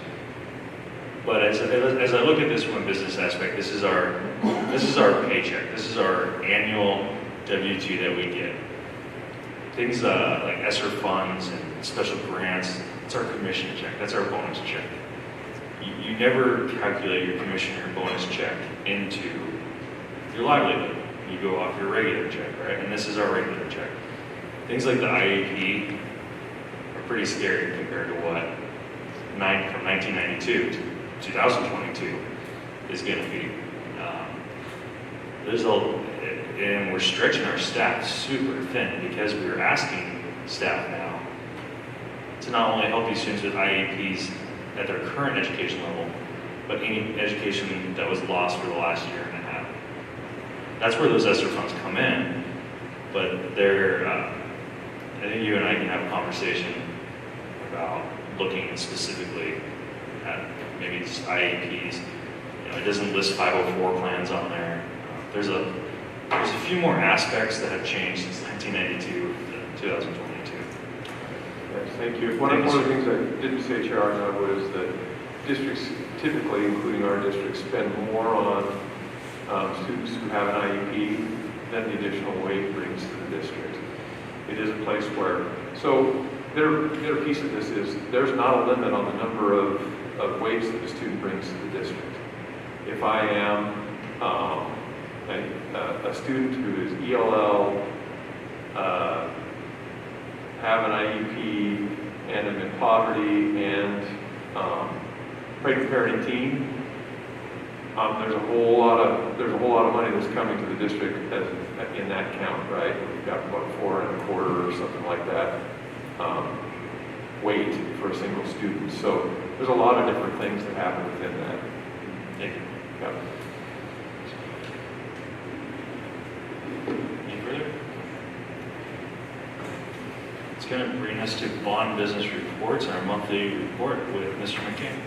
but as I look at this from a business aspect, this is our paycheck. This is our annual W-2 that we get. Things like ESSER funds and special grants, it's our commission check. That's our bonus check. You never calculate your commission or bonus check into your livelihood. You go off your regular check, right? And this is our regular check. Things like the IAP are pretty scary compared to what from 1992 to 2022 is going to be. And we're stretching our staff super thin because we're asking staff now to not only help these students with IAPs at their current education level, but any education that was lost for the last year and a half. That's where those ESSER funds come in, but I think you and I can have a conversation about looking specifically at maybe just IAPs. It doesn't list 504 plans on there. There's a few more aspects that have changed since 1992 to 2022.
Yes, thank you. One of the things I didn't say, Chair Arnott, was that districts, typically, including our districts, spend more on students who have an IEP than the additional weight brings to the district. It is a place where, so their piece of this is there's not a limit on the number of weights that a student brings to the district. If I am a student who is ELL, have an IEP, and am in poverty, and pregnant parenting teen, there's a whole lot of money that's coming to the district in that count, right? We've got about 4.25 or something like that weight for a single student. So there's a lot of different things that happen within that.
Thank you.
Yeah.
Any further? It's going to bring us to bond business reports, our monthly report with Mr. McCain.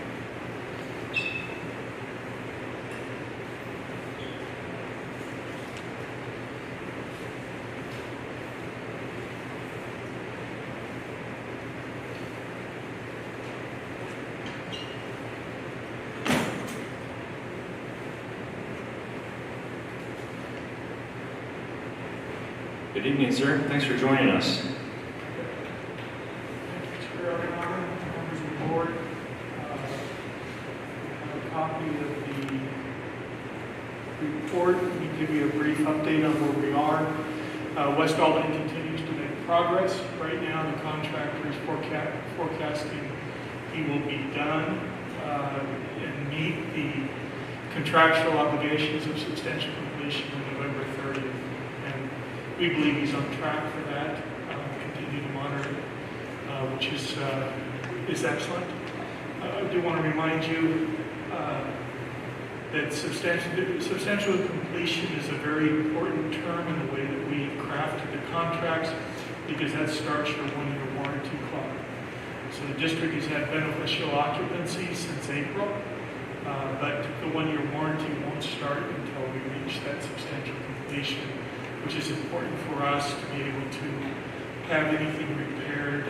Good evening, sir. Thanks for joining us.
Chair O'Connor, members of the board, I have a copy of the report. Let me give you a brief update on where we are. West Albany continues to make progress. Right now, the contractor is forecasting he will be done and meet the contractual obligations of substantial completion on November 30th. And we believe he's on track for that. Continue to monitor it, which is excellent. I do want to remind you that substantial completion is a very important term in the way that we have crafted the contracts, because that starts your one-year warranty clock. So the district has had beneficial occupancy since April, but the one-year warranty won't start until we reach that substantial completion, which is important for us to be able to have anything repaired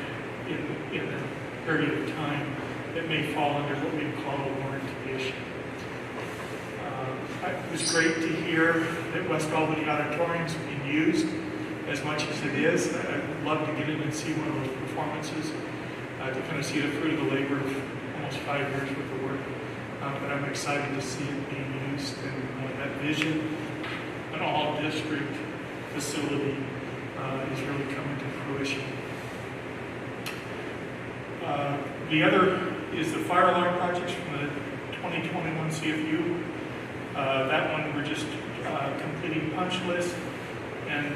in a period of time that may fall under what we call a warranty issue. It was great to hear that West Albany Auditorium's being used as much as it is. I'd love to get in and see one of those performances to kind of see the fruit of the labor of almost 5 years worth of work. But I'm excited to see it being used, and that vision, an all-district facility is really coming to fruition. The other is the fire alarm projects from the 2021 CFU. That one we're just completing punch list, and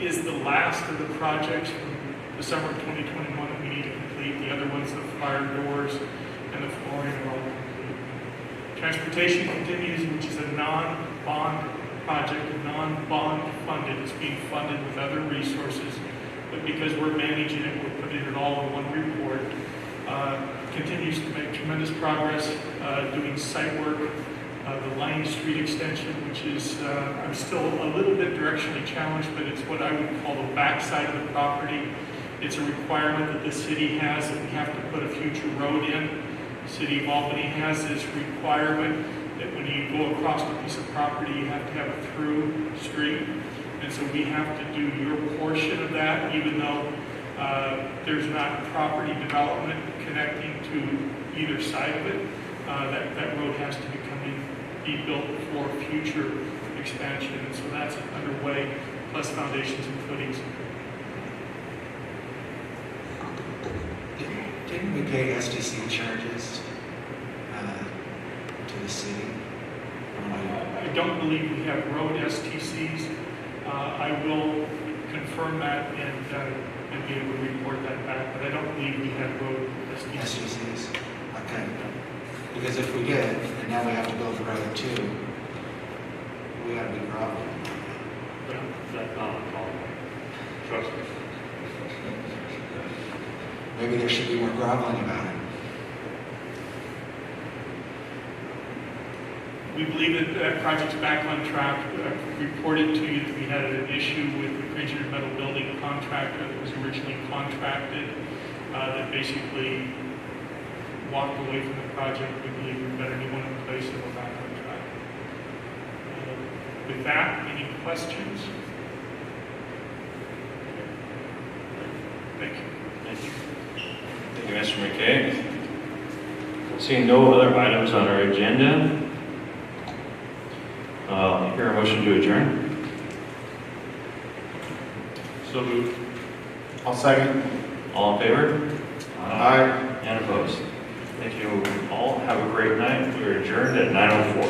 is the last of the projects from the summer of 2021 that we need to complete. The other ones, the fire doors and the flooring, are all complete. Transportation continues, which is a non-bond project, non-bond funded. It's being funded with other resources, but because we're managing it, we're putting it all in one report. Continues to make tremendous progress doing site work. The Lang Street extension, which is, I'm still a little bit directionally challenged, but it's what I would call the backside of the property. It's a requirement that the city has, that we have to put a future road in. The city of Albany has this requirement that when you go across a piece of property, you have to have a through street. And so we have to do your portion of that, even though there's not property development connecting to either side of it. That road has to be built for future expansion, and so that's underway, plus foundations and footings.
Didn't we pay SDC charges to the city?
I don't believe we have road STCs. I will confirm that and be able to report that back, but I don't believe we have road STCs.
Okay. Because if we did, and now we have to build the road too, we got a big problem.
That's not a problem. Trust me.
Maybe there should be more groveling about it.
We believe that that project's back on track. I reported to you that we had an issue with the pre-engineered metal building contractor that was originally contracted that basically walked away from the project. We believe we've got a new one in place and we're back on track. With that, any questions? Thank you.
Thank you. Thank you, Mr. McKay. Seeing no other items on our agenda, I'll hear a motion to adjourn.
So moved.
I'll second.
All in favor?
Aye.
And opposed? Thank you all. Have a great night. We are adjourned at 9:04.